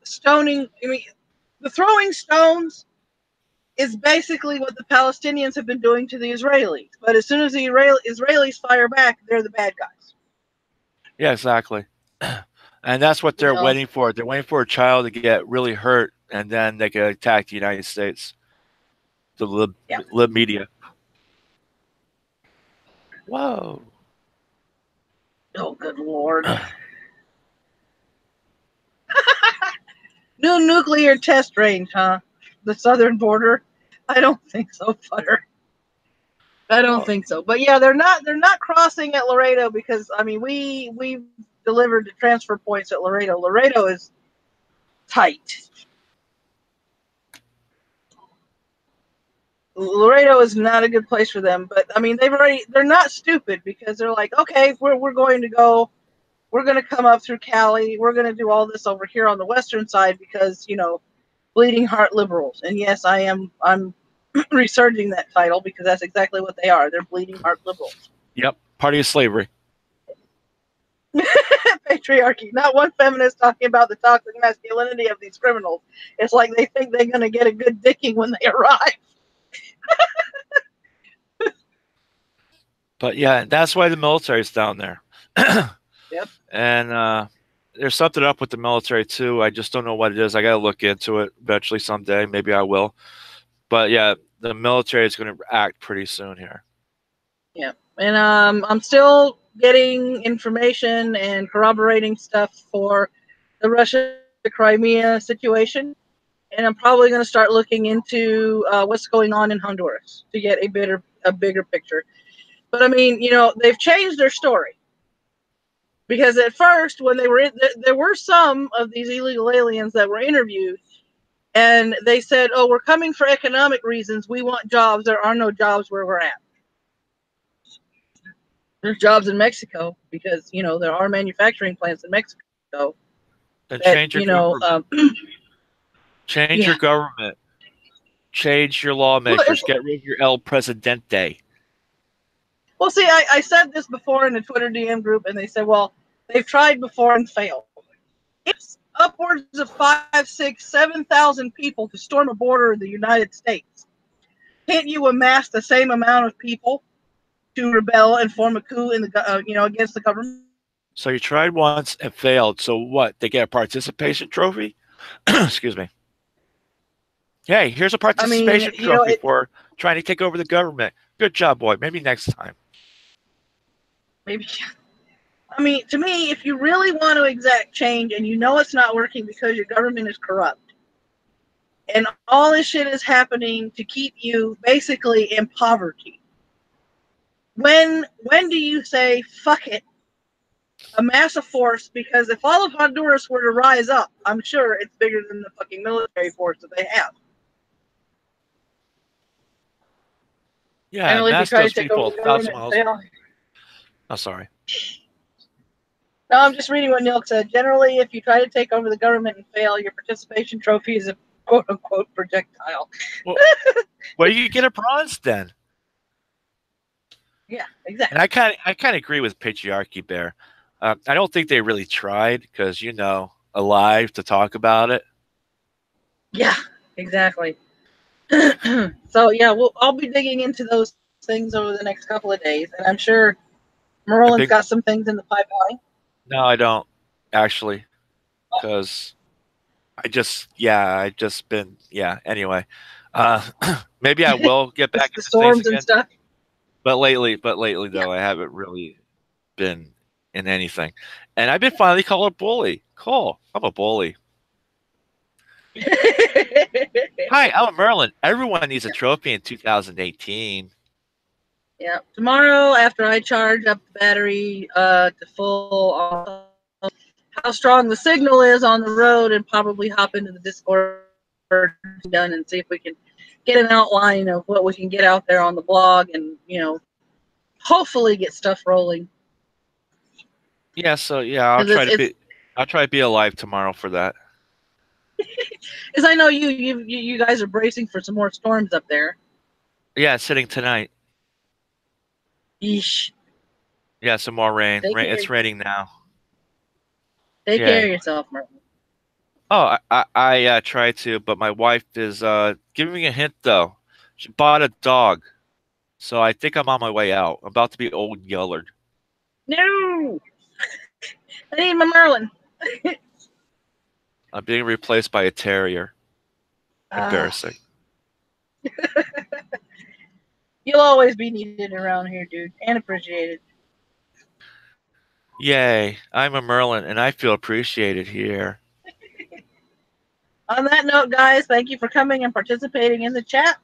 stoning. I mean, the throwing stones is basically what the Palestinians have been doing to the Israelis. But as soon as the Israelis fire back, they're the bad guys. Yeah, exactly. And that's what they're waiting for. They're waiting for a child to get really hurt, and then they can attack the United States. The lib media. Whoa. Oh, good Lord. New nuclear test range, huh? The southern border? I don't think so, Futter. I don't think so. But yeah, they're not crossing at Laredo because we delivered the transfer points at Laredo. Laredo is tight. Laredo is not a good place for them, but they're not stupid because they're like, okay, we're going to come up through Cali. We're going to do all this over here on the western side because, bleeding heart liberals. And yes, I'm resurging that title because that's exactly what they are. They're bleeding heart liberals. Yep. Party of slavery. Patriarchy. Not one feminist talking about the toxic masculinity of these criminals. It's like they think they're going to get a good dicking when they arrive. But yeah, that's why the military's down there. Yep. And there's something up with the military too. I just don't know what it is. I got to look into it eventually someday. Maybe I will. But yeah, the military is going to act pretty soon here. Yeah. And I'm still getting information and corroborating stuff for the Russia-Crimea situation. And I'm probably going to start looking into what's going on in Honduras to get a bigger picture. But they've changed their story. Because at first, when there were some of these illegal aliens that were interviewed, and they said, "Oh, we're coming for economic reasons. We want jobs. There are no jobs where we're at. There's jobs in Mexico because there are manufacturing plants in Mexico." And change your government. Change your government. Change your lawmakers. Get rid of your El Presidente. Well, see, I said this before in the Twitter DM group, and they said, well, they've tried before and failed. It's upwards of 5,000, 6,000, 7,000 people to storm a border in the United States. Can't you amass the same amount of people to rebel and form a coup in the against the government. So you tried once and failed. So what? They get a participation trophy? Excuse me. Hey, here's a participation trophy for trying to take over the government. Good job, boy. Maybe next time. Maybe. I mean, to me, if you really want to exact change and you know it's not working because your government is corrupt and all this shit is happening to keep you basically in poverty, when do you say, fuck it, amass a force? Because if all of Honduras were to rise up, I'm sure it's bigger than the fucking military force that they have. Yeah, Generally, if you mass try those to take people over the 1,000 government miles. and fail. Oh, sorry. No, I'm just reading what Neil said. Generally, if you try to take over the government and fail, your participation trophy is a quote-unquote projectile. Well, you get a bronze then. Yeah, exactly. And I kind of agree with Patriarchy Bear. I don't think they really tried because, alive to talk about it. Yeah, exactly. So, yeah, I'll be digging into those things over the next couple of days, and I'm sure Merlin's got some things in the pipeline. No, I don't, actually, because anyway. Maybe I will get back into storms things and stuff. But lately though, I haven't really been in anything. And I've been finally called a bully. Cool. I'm a bully. Hi, I'm Merlin. Everyone needs a trophy in 2018. Yeah. Tomorrow, after I charge up the battery to full, how strong the signal is on the road, and probably hop into the Discord done and see if we can get an outline of what we can get out there on the blog, and hopefully get stuff rolling. Yeah. So yeah, I'll try to be alive tomorrow for that. Because I know you guys are bracing for some more storms up there. Yeah, it's hitting tonight. Yeesh. Yeah, some more rain. It's raining now. Take care of yourself, Martin. Oh, I try to, but my wife is giving me a hint though. She bought a dog, so I think I'm on my way out. I'm about to be old Yullard. No, I need my Merlin. I'm being replaced by a terrier. Embarrassing. You'll always be needed around here, dude, and appreciated. Yay, I'm a Merlin, and I feel appreciated here. On that note, guys, thank you for coming and participating in the chat.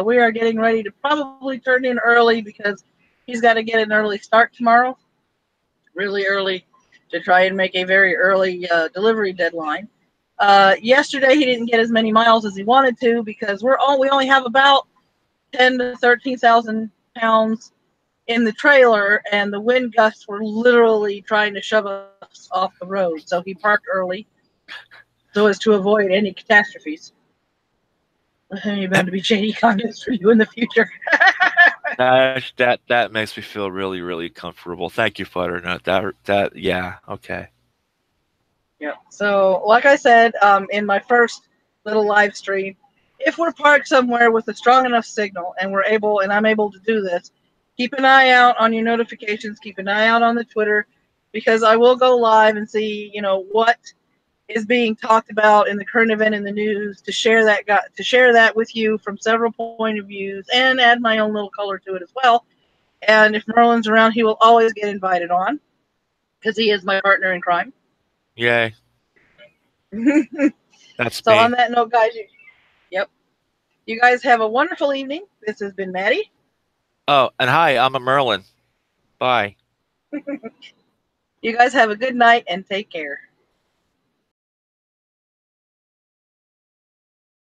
We are getting ready to probably turn in early because he's got to get an early start tomorrow. Really early to try and make a very early delivery deadline. Yesterday, he didn't get as many miles as he wanted to because we only have about 10 to 13,000 pounds in the trailer, and the wind gusts were literally trying to shove us off the road. So he parked early so as to avoid any catastrophes. You're bound to be shady comments for you in the future. that makes me feel really, really comfortable. Thank you, Butternut. Yeah, okay. Yeah. So, like I said, in my first little live stream, if we're parked somewhere with a strong enough signal and I'm able to do this, keep an eye out on your notifications. Keep an eye out on the Twitter, because I will go live and see, what is being talked about in the current event in the news, to share that with you from several point of views and add my own little color to it as well. And if Merlin's around, he will always get invited on because he is my partner in crime. Yay. That's so me. On that note, guys, you guys have a wonderful evening. This has been Maddie. Oh, and hi, I'm a Merlin. Bye. You guys have a good night and take care.